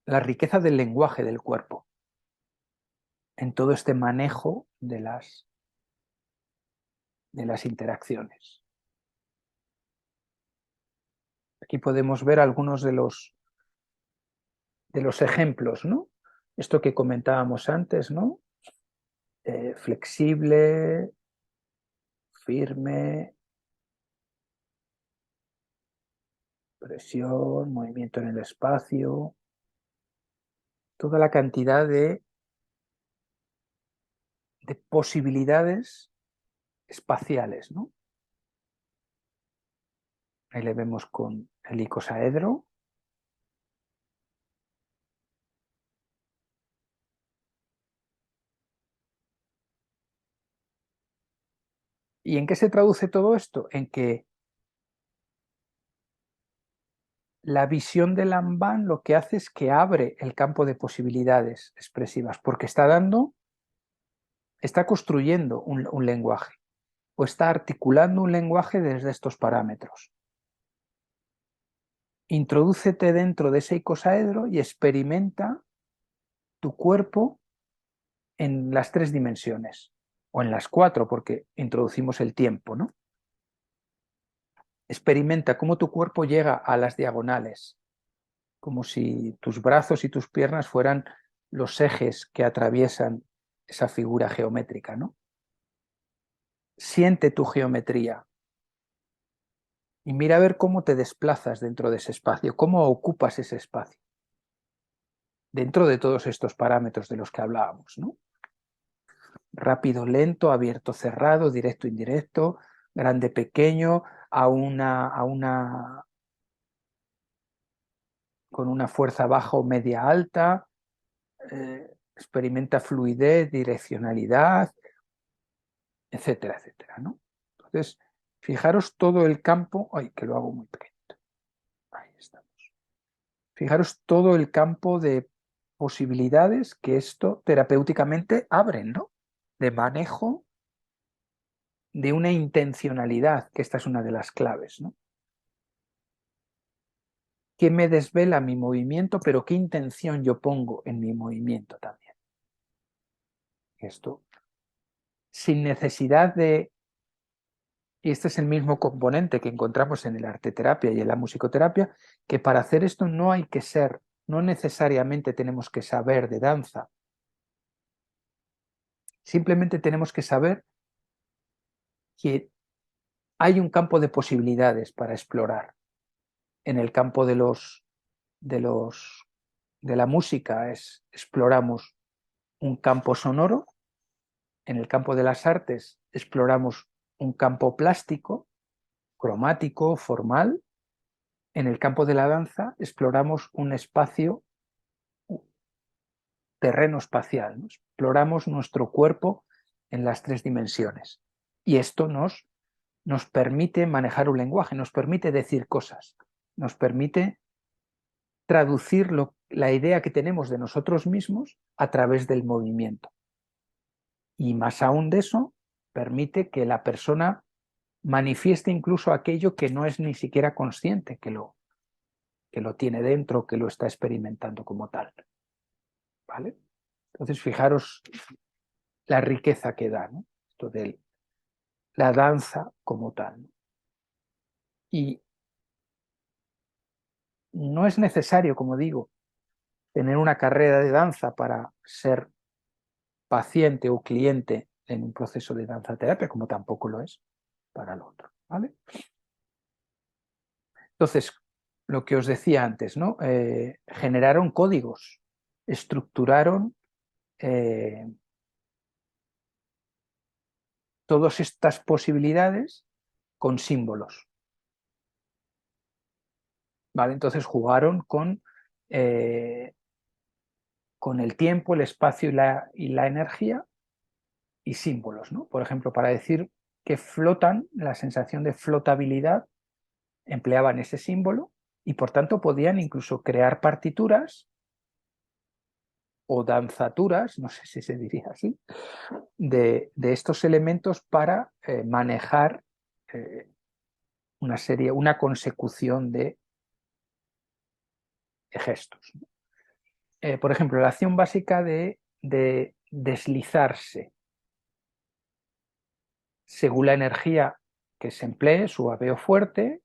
la riqueza del lenguaje del cuerpo en todo este manejo de las interacciones. Aquí podemos ver algunos de los ejemplos, ¿no? Esto que comentábamos antes, ¿no? Flexible, firme, presión, movimiento en el espacio, toda la cantidad de posibilidades espaciales, ¿no? Ahí le vemos con el icosaedro. ¿Y en qué se traduce todo esto? En que la visión de Lanvin lo que hace es que abre el campo de posibilidades expresivas, porque está construyendo un lenguaje, o está articulando un lenguaje desde estos parámetros. Introdúcete dentro de ese icosaedro y experimenta tu cuerpo en las 3 dimensiones, o en las 4, porque introducimos el tiempo, ¿no? Experimenta cómo tu cuerpo llega a las diagonales, como si tus brazos y tus piernas fueran los ejes que atraviesan esa figura geométrica, ¿no? Siente tu geometría y mira a ver cómo te desplazas dentro de ese espacio, cómo ocupas ese espacio, dentro de todos estos parámetros de los que hablábamos, ¿no? Rápido, lento, abierto, cerrado, directo, indirecto, grande, pequeño, con una fuerza baja o media alta, experimenta fluidez, direccionalidad, etcétera, etcétera, ¿no? Entonces, fijaros todo el campo, ay, que lo hago muy pequeño, ahí estamos. Fijaros todo el campo de posibilidades que esto terapéuticamente abre, ¿no? De manejo de una intencionalidad, que esta es una de las claves, ¿no? ¿Qué me desvela mi movimiento, pero qué intención yo pongo en mi movimiento también? Esto, sin necesidad de... Y este es el mismo componente que encontramos en el arteterapia y en la musicoterapia, que para hacer esto no hay que ser, no necesariamente tenemos que saber de danza. Simplemente tenemos que saber que hay un campo de posibilidades para explorar. En el campo de la música exploramos un campo sonoro. En el campo de las artes exploramos un campo plástico, cromático, formal. En el campo de la danza exploramos un espacio, terreno espacial, ¿no? Exploramos nuestro cuerpo en las 3 dimensiones. Y esto nos permite manejar un lenguaje, nos permite decir cosas, nos permite traducir la idea que tenemos de nosotros mismos a través del movimiento. Y más aún de eso, permite que la persona manifieste incluso aquello que no es ni siquiera consciente, que lo tiene dentro, que lo está experimentando como tal. ¿Vale? Entonces, fijaros la riqueza que da, ¿no? Esto de la danza como tal, ¿no? Y no es necesario, como digo, tener una carrera de danza para ser paciente o cliente en un proceso de danza terapia, como tampoco lo es para el otro, ¿vale? Entonces, lo que os decía antes, ¿no? Generaron códigos, estructuraron todas estas posibilidades con símbolos, ¿vale? Entonces jugaron con el tiempo, el espacio y la energía y símbolos, ¿no? Por ejemplo, para decir que flotan, la sensación de flotabilidad, empleaban ese símbolo y por tanto podían incluso crear partituras o danzaturas, no sé si se diría así, de estos elementos para manejar una consecución de gestos. Por ejemplo, la acción básica de deslizarse, según la energía que se emplee, suave o fuerte,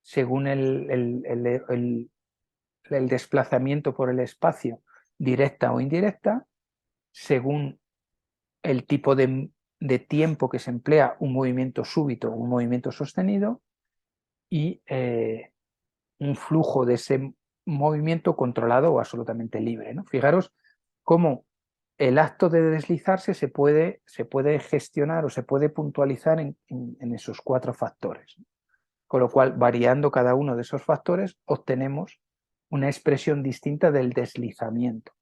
según el desplazamiento por el espacio, directa o indirecta, según el tipo de tiempo que se emplea, un movimiento súbito o un movimiento sostenido, y un flujo de ese movimiento controlado o absolutamente libre, ¿no? Fijaros cómo el acto de deslizarse se puede gestionar o se puede puntualizar en esos 4 factores. Con lo cual, variando cada uno de esos factores, obtenemos una expresión distinta del deslizamiento,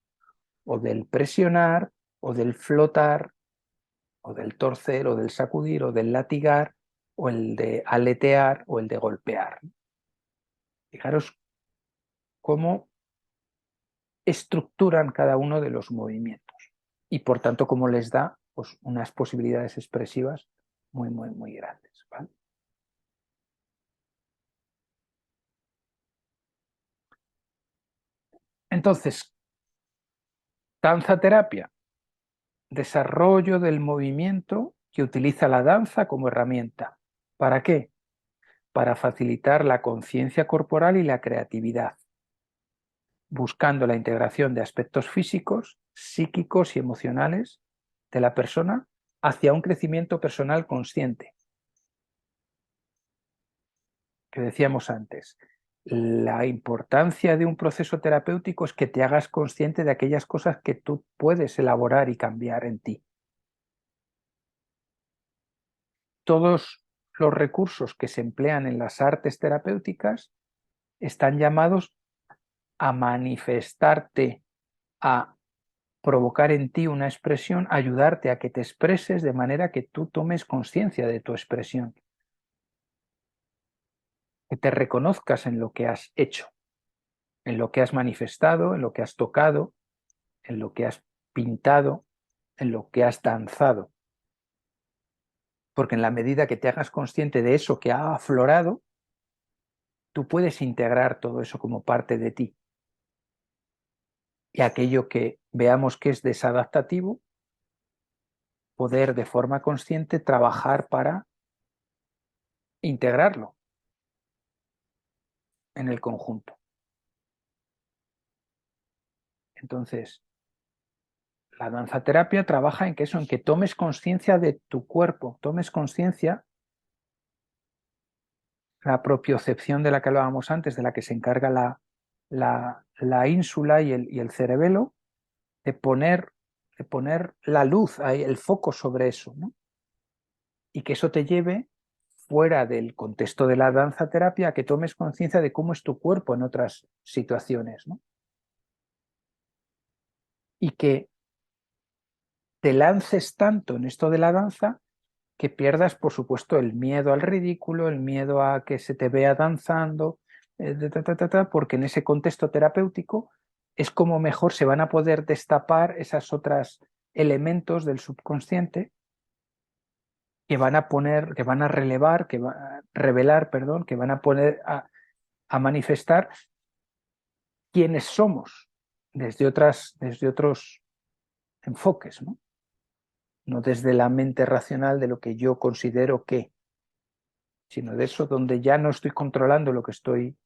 o del presionar, o del flotar, o del torcer, o del sacudir, o del latigar, o el de aletear, o el de golpear. Fijaros cómo estructuran cada uno de los movimientos y por tanto cómo les da pues, unas posibilidades expresivas muy, muy, muy grandes, ¿vale? Entonces, danza terapia, desarrollo del movimiento que utiliza la danza como herramienta. ¿Para qué? Para facilitar la conciencia corporal y la creatividad, buscando la integración de aspectos físicos, psíquicos y emocionales de la persona hacia un crecimiento personal consciente, que decíamos antes. La importancia de un proceso terapéutico es que te hagas consciente de aquellas cosas que tú puedes elaborar y cambiar en ti. Todos los recursos que se emplean en las artes terapéuticas están llamados a manifestarte, a provocar en ti una expresión, ayudarte a que te expreses de manera que tú tomes conciencia de tu expresión, que te reconozcas en lo que has hecho, en lo que has manifestado, en lo que has tocado, en lo que has pintado, en lo que has danzado. Porque en la medida que te hagas consciente de eso que ha aflorado, tú puedes integrar todo eso como parte de ti. Y aquello que veamos que es desadaptativo, poder de forma consciente trabajar para integrarlo en el conjunto. Entonces, la danzaterapia trabaja en que eso, en que tomes conciencia de tu cuerpo, tomes conciencia, la propiocepción de la que hablábamos antes, de la que se encarga la ínsula y el cerebelo, de poner la luz, el foco sobre eso, ¿no? Y que eso te lleve fuera del contexto de la danzaterapia a que tomes conciencia de cómo es tu cuerpo en otras situaciones, ¿no? Y que te lances tanto en esto de la danza que pierdas, por supuesto, el miedo al ridículo, el miedo a que se te vea danzando, porque en ese contexto terapéutico es como mejor se van a poder destapar esas otras elementos del subconsciente que van a poner, que van a relevar, revelar, perdón, que van a poner a manifestar quiénes somos desde otros enfoques, ¿no? No desde la mente racional de lo que yo considero que, sino de eso donde ya no estoy controlando lo que estoy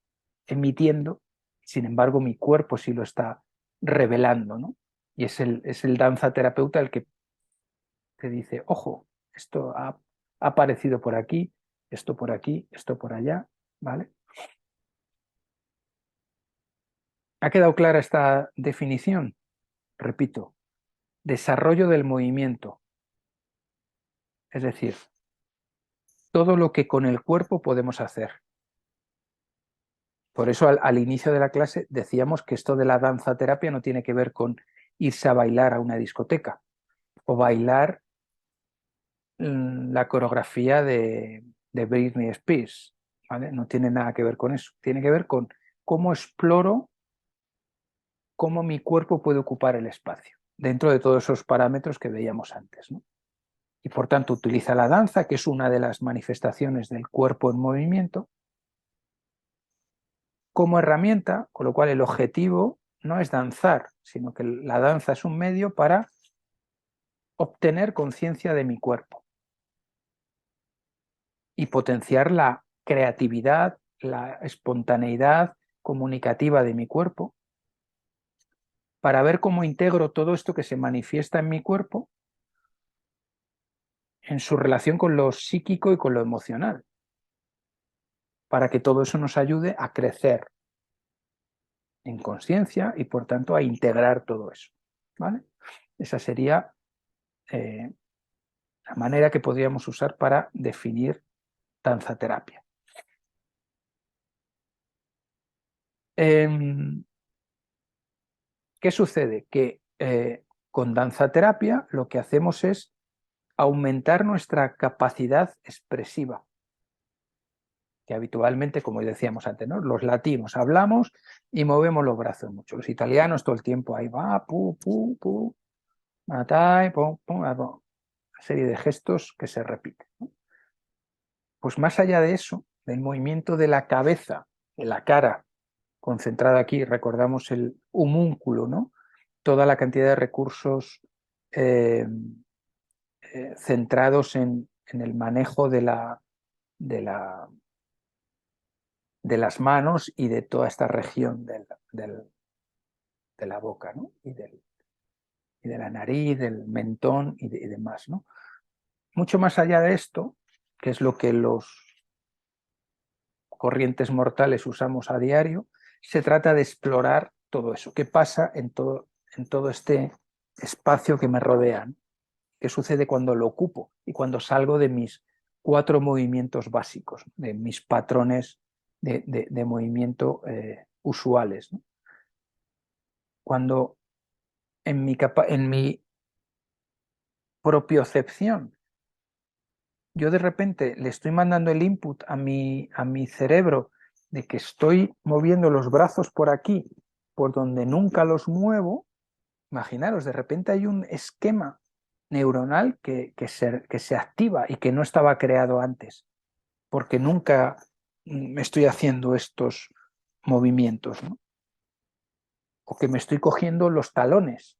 emitiendo, sin embargo mi cuerpo sí lo está revelando, ¿no? Y es el danza terapeuta el que te dice, ojo, esto ha aparecido por aquí, esto por allá, ¿vale? ¿Ha quedado clara esta definición? Repito, desarrollo del movimiento, es decir, todo lo que con el cuerpo podemos hacer. Por eso al inicio de la clase decíamos que esto de la danza terapia no tiene que ver con irse a bailar a una discoteca o bailar la coreografía de Britney Spears, ¿vale? No tiene nada que ver con eso, tiene que ver con cómo exploro cómo mi cuerpo puede ocupar el espacio dentro de todos esos parámetros que veíamos antes, ¿no? Y por tanto utiliza la danza, que es una de las manifestaciones del cuerpo en movimiento, como herramienta, con lo cual el objetivo no es danzar, sino que la danza es un medio para obtener conciencia de mi cuerpo y potenciar la creatividad, la espontaneidad comunicativa de mi cuerpo, para ver cómo integro todo esto que se manifiesta en mi cuerpo en su relación con lo psíquico y con lo emocional, para que todo eso nos ayude a crecer en conciencia y por tanto a integrar todo eso, ¿vale? Esa sería la manera que podríamos usar para definir danzaterapia. ¿Qué sucede? Que con danzaterapia lo que hacemos es aumentar nuestra capacidad expresiva, que habitualmente, como decíamos antes, ¿no? Los latinos hablamos y movemos los brazos mucho. Los italianos todo el tiempo ahí va, pu, pu, pu, matai, pum, pum, pum, una serie de gestos que se repiten, ¿no? Pues más allá de eso, del movimiento de la cabeza, de la cara, concentrada aquí, recordamos el homúnculo, ¿no? Toda la cantidad de recursos eh, centrados en el manejo de, la, de las manos y de toda esta región de la boca, ¿no? Y de la nariz, del mentón y demás, ¿no? Mucho más allá de esto, que es lo que los corrientes mortales usamos a diario, se trata de explorar todo eso. ¿Qué pasa en todo este espacio que me rodea? ¿Qué sucede cuando lo ocupo y cuando salgo de mis 4 movimientos básicos, de mis patrones de movimiento usuales, ¿no? Cuando en mi propiocepción yo de repente le estoy mandando el input a mi cerebro de que estoy moviendo los brazos por aquí, por donde nunca los muevo, imaginaros, de repente hay un esquema neuronal que se activa y que no estaba creado antes, porque nunca estoy haciendo estos movimientos, ¿no? O que me estoy cogiendo los talones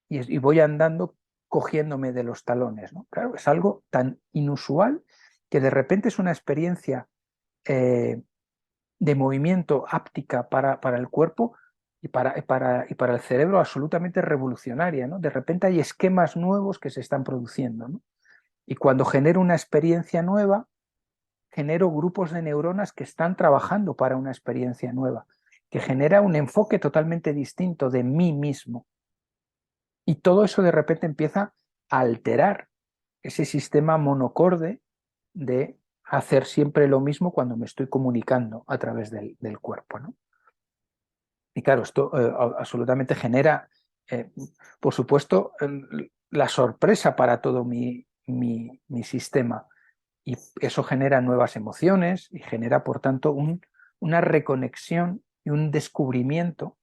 y voy andando cogiéndome de los talones, ¿no? Claro, es algo tan inusual que de repente es una experiencia de movimiento áptica para el cuerpo y para el cerebro absolutamente revolucionaria, ¿no? De repente hay esquemas nuevos que se están produciendo, ¿no? Y cuando genero una experiencia nueva, genero grupos de neuronas que están trabajando para una experiencia nueva, que genera un enfoque totalmente distinto de mí mismo. Y todo eso de repente empieza a alterar ese sistema monocorde de hacer siempre lo mismo cuando me estoy comunicando a través del cuerpo, ¿no? Y claro, esto absolutamente genera, por supuesto, la sorpresa para todo mi sistema. Y eso genera nuevas emociones y genera, por tanto, una reconexión y un descubrimiento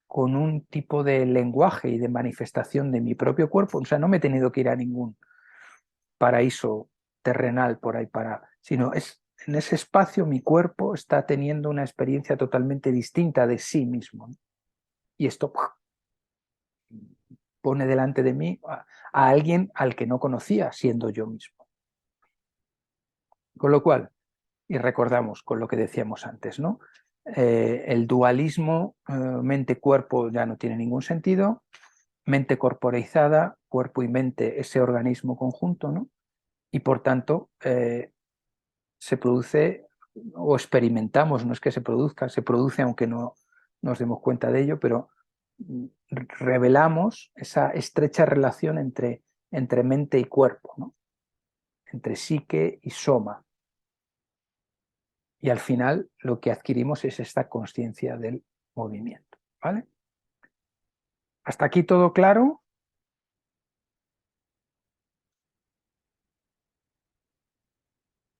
con un tipo de lenguaje y de manifestación de mi propio cuerpo. O sea, no me he tenido que ir a ningún paraíso terrenal por ahí sino es en ese espacio mi cuerpo está teniendo una experiencia totalmente distinta de sí mismo, ¿no? Y esto pone delante de mí a alguien al que no conocía, siendo yo mismo. Con lo cual, y recordamos con lo que decíamos antes, ¿no? El dualismo mente-cuerpo ya no tiene ningún sentido, mente corporeizada, cuerpo y mente, ese organismo conjunto, ¿no? Y por tanto, se produce o experimentamos, no es que se produzca, se produce aunque no nos demos cuenta de ello, pero revelamos esa estrecha relación entre mente y cuerpo, ¿no? Entre psique y soma. Y al final lo que adquirimos es esta conciencia del movimiento, ¿vale? ¿Hasta aquí todo claro?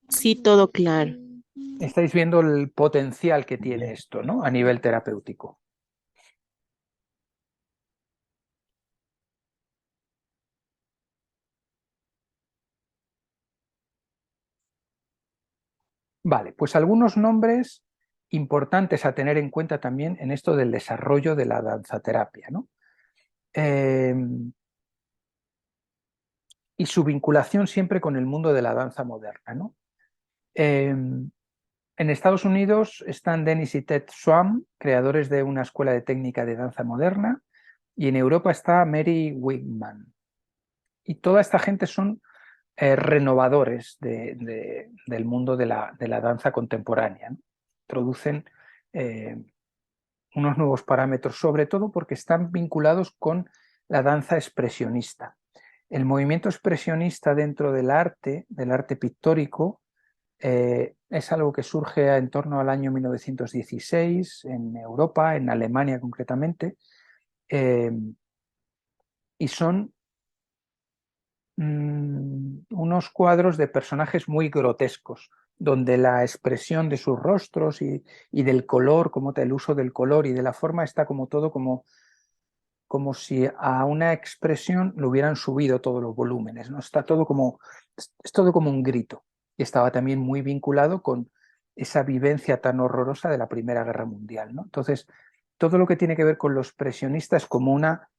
Sí, todo claro. Estáis viendo el potencial que tiene esto, ¿no? A nivel terapéutico. Vale, pues algunos nombres importantes a tener en cuenta también en esto del desarrollo de la danzaterapia, ¿no? Y su vinculación siempre con el mundo de la danza moderna, ¿no? En Estados Unidos están Dennis y Ted Swan, creadores de una escuela de técnica de danza moderna, y en Europa está Mary Wigman. Y toda esta gente son renovadores del mundo de la danza contemporánea, ¿no? Introducen unos nuevos parámetros, sobre todo porque están vinculados con la danza expresionista. El movimiento expresionista dentro del arte pictórico, es algo que surge en torno al año 1916 en Europa, en Alemania concretamente, eh, y son unos cuadros de personajes muy grotescos, donde la expresión de sus rostros y del color, como el uso del color y de la forma está como todo como si a una expresión le hubieran subido todos los volúmenes, ¿no? Está todo es todo como un grito. Y estaba también muy vinculado con esa vivencia tan horrorosa de la Primera Guerra Mundial, ¿no? Entonces, todo lo que tiene que ver con los expresionistas es como una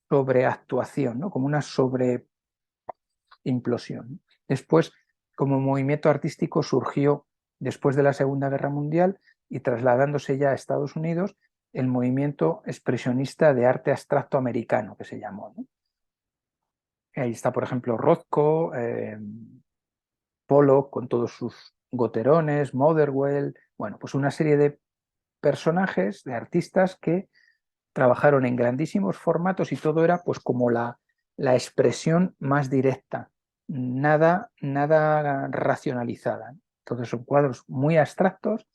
sobreactuación, ¿no? Como una sobreimplosión. Después, como movimiento artístico, surgió después de la Segunda Guerra Mundial y trasladándose ya a Estados Unidos, el movimiento expresionista de arte abstracto americano, que se llamó, ¿no? Ahí está, por ejemplo, Rothko, Pollock con todos sus goterones, Motherwell, bueno, pues una serie de personajes, de artistas que trabajaron en grandísimos formatos y todo era pues como la expresión más directa, nada racionalizada. Entonces son cuadros muy abstractos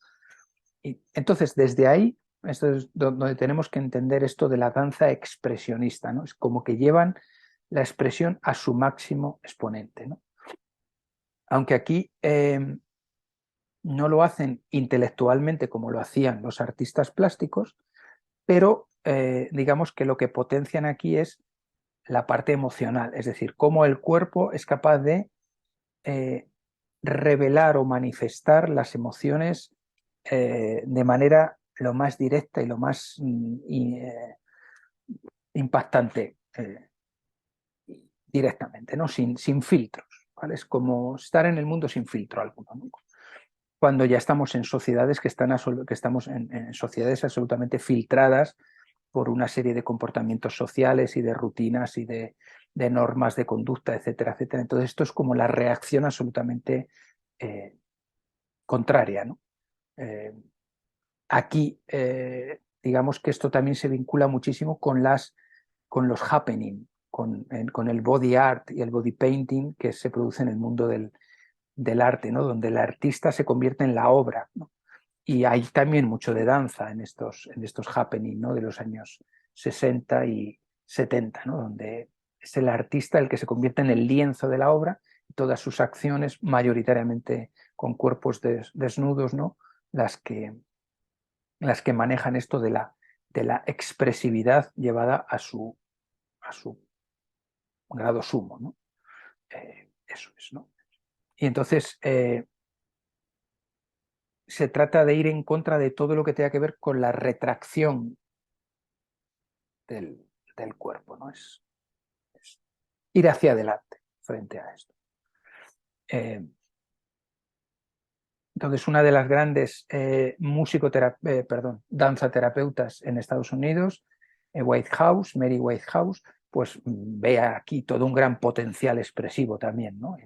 y entonces desde ahí esto es donde tenemos que entender esto de la danza expresionista, ¿no? Es como que llevan la expresión a su máximo exponente, ¿no? Aunque aquí no lo hacen intelectualmente como lo hacían los artistas plásticos, pero digamos que lo que potencian aquí es la parte emocional, es decir, cómo el cuerpo es capaz de eh, revelar o manifestar las emociones de manera lo más directa y lo más impactante directamente, ¿no? Sin filtros, ¿vale? Es como estar en el mundo sin filtro alguno, ¿no? Cuando ya estamos en sociedades que estamos en sociedades absolutamente filtradas por una serie de comportamientos sociales y de rutinas y de normas de conducta, etcétera, etcétera. Entonces esto es como la reacción absolutamente eh, contraria, ¿no? Eh, aquí, digamos que esto también se vincula muchísimo con los happening, con el body art y el body painting que se produce en el mundo del arte, ¿no? Donde el artista se convierte en la obra, ¿no? Y hay también mucho de danza en estos happening, ¿no? De los años 60 y 70, ¿no? Donde es el artista el que se convierte en el lienzo de la obra y todas sus acciones, mayoritariamente con cuerpos desnudos, ¿no? Las que, las que manejan esto de la expresividad llevada a su grado sumo, ¿no? Eso es, ¿no? Y entonces se trata de ir en contra de todo lo que tenga que ver con la retracción del, del cuerpo, ¿no? Es ir hacia adelante frente a esto. Entonces, una de las grandes danzaterapeutas en Estados Unidos, Mary Whitehouse, pues ve aquí todo un gran potencial expresivo también, ¿no?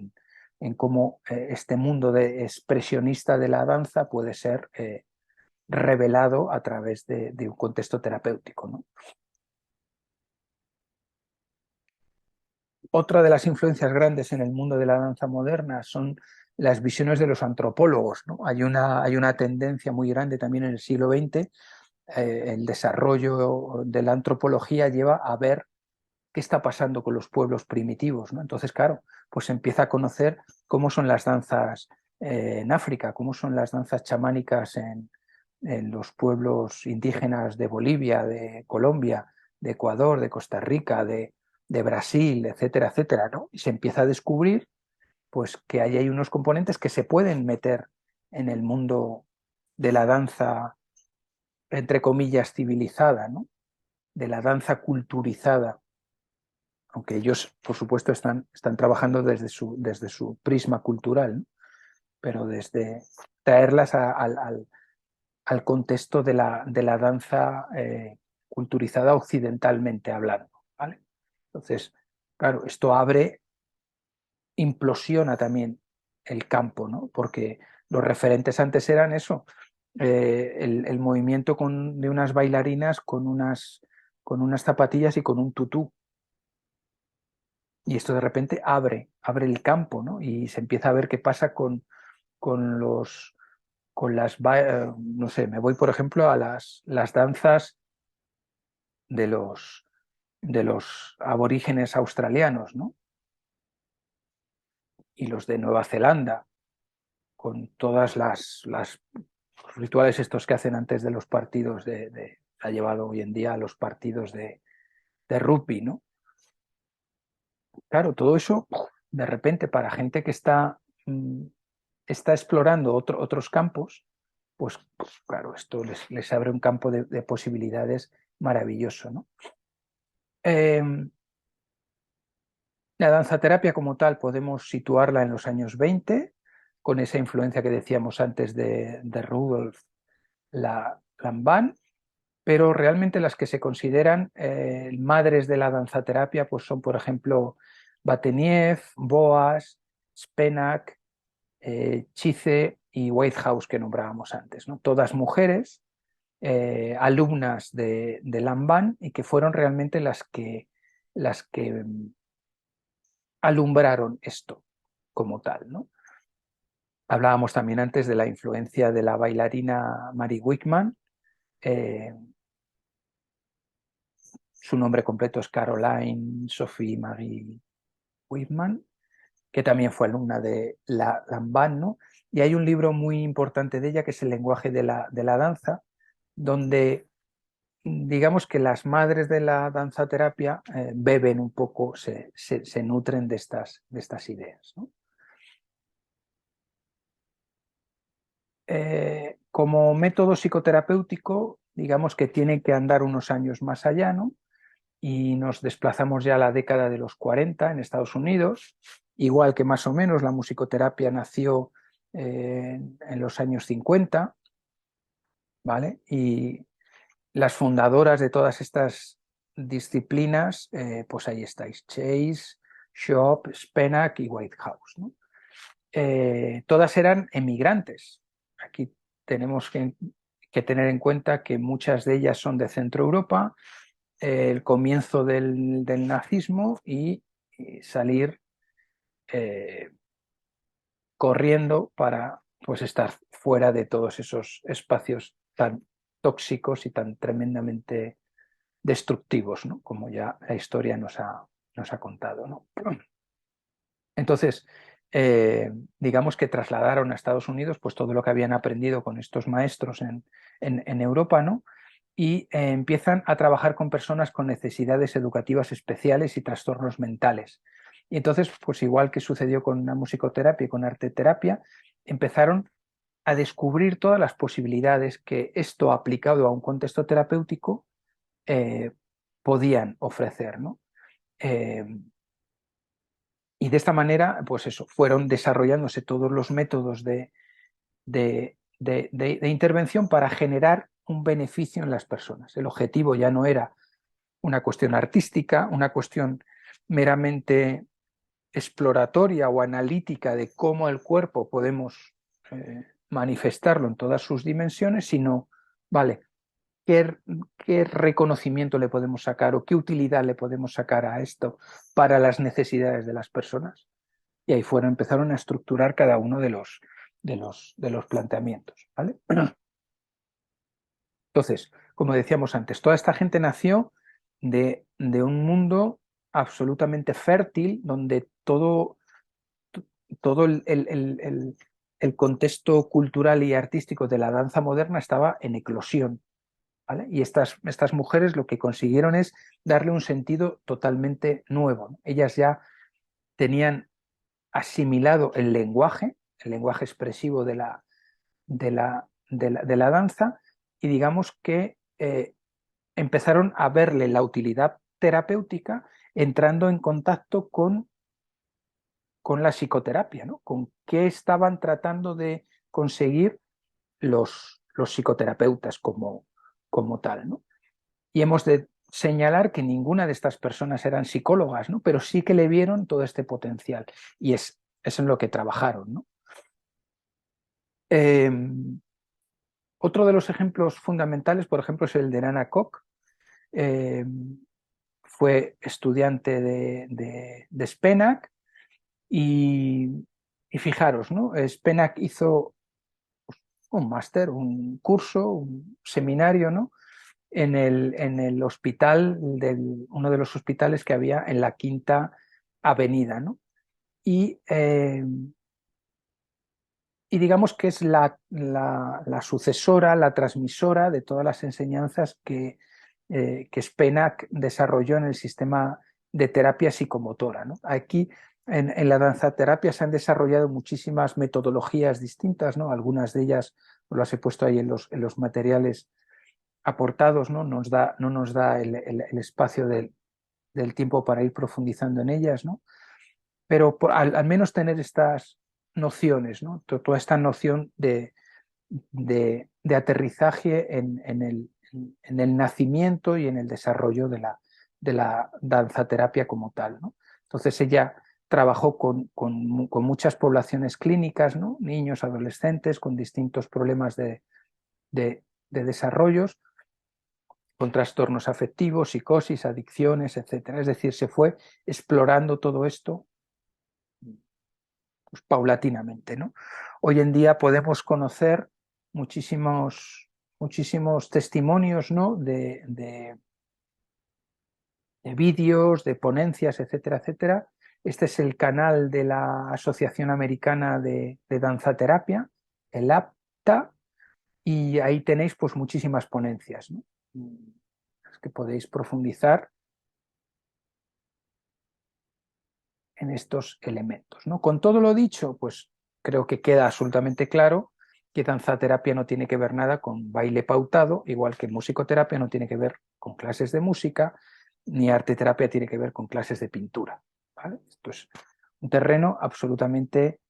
En cómo este mundo expresionista de la danza puede ser revelado a través de un contexto terapéutico, ¿no? Otra de las influencias grandes en el mundo de la danza moderna son las visiones de los antropólogos, ¿no? Hay una tendencia muy grande también en el siglo XX, el desarrollo de la antropología lleva a ver qué está pasando con los pueblos primitivos, ¿no? Entonces, claro, pues se empieza a conocer cómo son las danzas en África, cómo son las danzas chamánicas en los pueblos indígenas de Bolivia, de Colombia, de Ecuador, de Costa Rica, de Brasil, etcétera, etcétera, ¿no? Y se empieza a descubrir pues que hay unos componentes que se pueden meter en el mundo de la danza, entre comillas, civilizada, ¿no? De la danza culturizada, aunque ellos, por supuesto, están trabajando desde su prisma cultural, ¿no? Pero desde traerlas al contexto de la danza culturizada occidentalmente hablando, ¿vale? Entonces, claro, esto implosiona también el campo, ¿no? Porque los referentes antes eran eso, el movimiento de unas bailarinas con unas zapatillas y con un tutú. Y esto de repente abre el campo, ¿no? Y se empieza a ver qué pasa con los, no sé, me voy por ejemplo a las danzas de de los aborígenes australianos, ¿no? Y los de Nueva Zelanda, con todas las rituales estos que hacen antes de los partidos ha llevado hoy en día a los partidos de rugby, ¿no? Claro, todo eso, de repente, para gente que está explorando otros campos, pues, claro, esto les abre un campo de posibilidades maravilloso, ¿no? Eh, la danzaterapia como tal podemos situarla en los años 20, con esa influencia que decíamos antes de Rudolf Lamban, pero realmente las que se consideran madres de la danzaterapia pues son, por ejemplo, Bateniev, Boas, Spenak, Chice y Whitehouse, que nombrábamos antes, ¿no? Todas mujeres, alumnas de Lamban, y que fueron realmente las que alumbraron esto como tal, ¿no? Hablábamos también antes de la influencia de la bailarina Mary Wickman. Su nombre completo es Caroline Sophie Marie Wickman, que también fue alumna de Lamban, ¿no? Y hay un libro muy importante de ella que es El lenguaje de la danza, donde digamos que las madres de la danzaterapia beben un poco, se nutren de estas ideas, ¿no? Como método psicoterapéutico, digamos que tiene que andar unos años más allá, ¿no? Y nos desplazamos ya a la década de los 40 en Estados Unidos, igual que más o menos la musicoterapia nació en los años 50, ¿vale? Y las fundadoras de todas estas disciplinas, pues ahí estáis, Chase, Shop, Spenak y Whitehouse, ¿no? Todas eran emigrantes. Aquí tenemos que tener en cuenta que muchas de ellas son de Centro Europa, el comienzo del nazismo y salir eh, corriendo para pues estar fuera de todos esos espacios tan tóxicos y tan tremendamente destructivos, ¿no? Como ya la historia nos ha contado, ¿no? Entonces, digamos que trasladaron a Estados Unidos pues todo lo que habían aprendido con estos maestros en Europa, ¿no? y empiezan a trabajar con personas con necesidades educativas especiales y trastornos mentales. Y entonces, pues igual que sucedió con la musicoterapia y con arteterapia, empezaron a descubrir todas las posibilidades que esto aplicado a un contexto terapéutico podían ofrecer, ¿no? Y de esta manera, pues eso, fueron desarrollándose todos los métodos de intervención para generar un beneficio en las personas. El objetivo ya no era una cuestión artística, una cuestión meramente exploratoria o analítica de cómo el cuerpo podemos manifestarlo en todas sus dimensiones, sino, vale, ¿qué reconocimiento le podemos sacar o qué utilidad le podemos sacar a esto para las necesidades de las personas? Y ahí empezaron a estructurar cada uno de los planteamientos, ¿vale? Entonces, como decíamos antes, toda esta gente nació de un mundo absolutamente fértil, donde todo el contexto cultural y artístico de la danza moderna estaba en eclosión, ¿vale? Y estas mujeres lo que consiguieron es darle un sentido totalmente nuevo, ¿no? Ellas ya tenían asimilado el lenguaje expresivo de la danza, y digamos que empezaron a verle la utilidad terapéutica entrando en contacto con la psicoterapia, ¿no? Con qué estaban tratando de conseguir los psicoterapeutas como tal, ¿no? Y hemos de señalar que ninguna de estas personas eran psicólogas, ¿no? Pero sí que le vieron todo este potencial, y es en lo que trabajaron, ¿no? Otro de los ejemplos fundamentales, por ejemplo, es el de Nana Koch. Eh, Fue estudiante de Spenak, y fijaros, ¿no? Spenak hizo un máster, un curso, un seminario, ¿no? En el hospital, uno de los hospitales que había en la Quinta Avenida, ¿no? Y, eh, y digamos que es la sucesora, la transmisora de todas las enseñanzas que Spenak desarrolló en el sistema de terapia psicomotora, ¿no? Aquí en la danzaterapia se han desarrollado muchísimas metodologías distintas, ¿no? Algunas de ellas las he puesto ahí en los materiales aportados, ¿no? No nos da el espacio del tiempo para ir profundizando en ellas, ¿no? Pero al menos tener estas nociones, ¿no? Toda esta noción de aterrizaje en el nacimiento y en el desarrollo de la danzaterapia como tal, ¿no? Entonces ella trabajó con muchas poblaciones clínicas, ¿no? Niños, adolescentes con distintos problemas de desarrollos, con trastornos afectivos, psicosis, adicciones, etcétera. Es decir, se fue explorando todo esto, pues, paulatinamente, ¿no? Hoy en día podemos conocer muchísimos testimonios, ¿no? de vídeos, de ponencias, etcétera, etcétera. Este es el canal de la Asociación Americana de Danzaterapia, el APTA, y ahí tenéis pues muchísimas ponencias, ¿no? Es que podéis profundizar en estos elementos, ¿no? Con todo lo dicho, pues creo que queda absolutamente claro que danzaterapia no tiene que ver nada con baile pautado, igual que musicoterapia no tiene que ver con clases de música, ni arteterapia tiene que ver con clases de pintura, ¿vale? Esto es un terreno absolutamente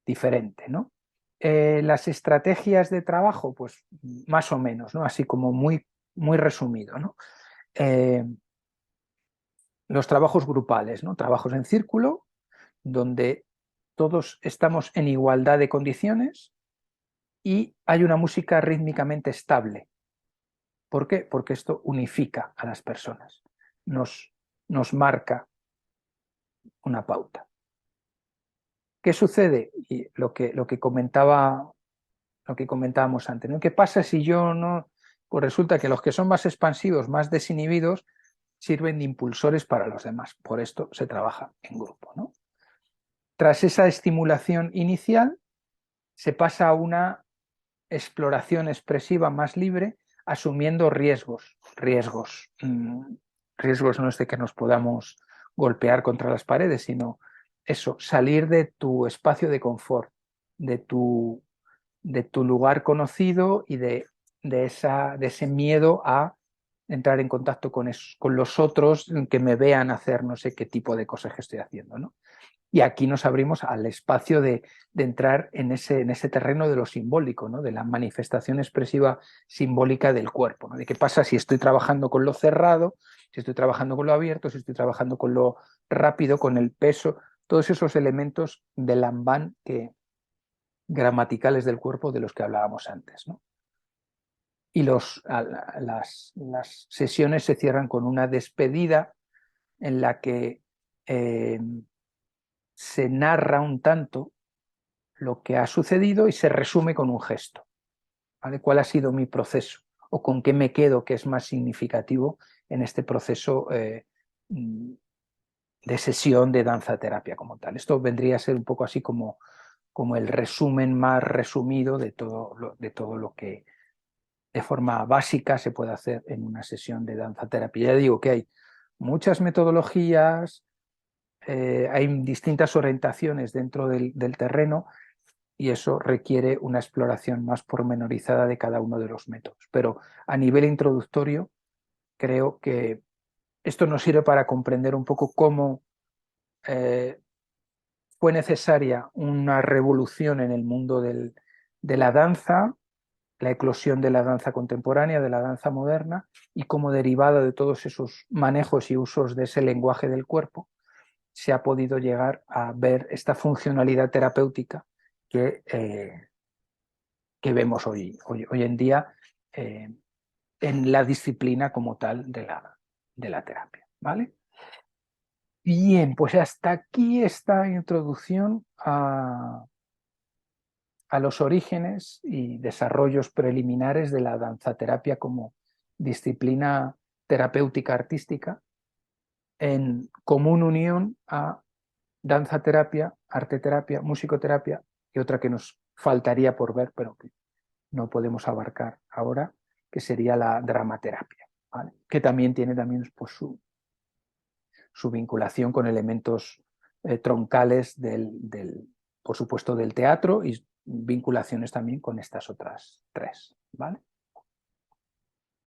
diferente, ¿no? Las estrategias de trabajo, pues más o menos, ¿no? Así como muy, muy resumido, ¿no? Los trabajos grupales, ¿no? Trabajos en círculo, donde todos estamos en igualdad de condiciones y hay una música rítmicamente estable. ¿Por qué? Porque esto unifica a las personas, nos marca una pauta. ¿Qué sucede? Y lo que comentábamos antes, ¿no? ¿Qué pasa si yo no? Pues resulta que los que son más expansivos, más desinhibidos, sirven de impulsores para los demás. Por esto se trabaja en grupo, ¿no? Tras esa estimulación inicial, se pasa a una exploración expresiva más libre, asumiendo riesgos, riesgos no es de que nos podamos golpear contra las paredes, sino eso, salir de tu espacio de confort, de tu lugar conocido y de ese miedo a entrar en contacto con los otros que me vean hacer no sé qué tipo de cosas que estoy haciendo, ¿no? Y aquí nos abrimos al espacio de entrar en ese terreno de lo simbólico, ¿no? De la manifestación expresiva simbólica del cuerpo, ¿no? De qué pasa si estoy trabajando con lo cerrado, si estoy trabajando con lo abierto, si estoy trabajando con lo rápido, con el peso, todos esos elementos del Lambán gramaticales del cuerpo de los que hablábamos antes, ¿no? Y las sesiones se cierran con una despedida en la que se narra un tanto lo que ha sucedido y se resume con un gesto, ¿vale? ¿Cuál ha sido mi proceso? ¿O con qué me quedo que es más significativo en este proceso de sesión de danza terapia como tal? Esto vendría a ser un poco así como el resumen más resumido de todo lo que de forma básica se puede hacer en una sesión de danza terapia. Ya digo que hay muchas metodologías, hay distintas orientaciones dentro del terreno y eso requiere una exploración más pormenorizada de cada uno de los métodos. Pero a nivel introductorio, creo que esto nos sirve para comprender un poco cómo fue necesaria una revolución en el mundo de la danza, la eclosión de la danza contemporánea, de la danza moderna, y cómo derivado de todos esos manejos y usos de ese lenguaje del cuerpo, se ha podido llegar a ver esta funcionalidad terapéutica que vemos hoy en día en la disciplina como tal de la terapia. ¿Vale? Bien, pues hasta aquí esta introducción a los orígenes y desarrollos preliminares de la danzaterapia como disciplina terapéutica artística en común unión a danzaterapia, arteterapia, musicoterapia y otra que nos faltaría por ver, pero que no podemos abarcar ahora, que sería la dramaterapia, ¿vale? Que también tiene pues, su vinculación con elementos troncales por supuesto, del teatro y vinculaciones también con estas otras tres, ¿vale?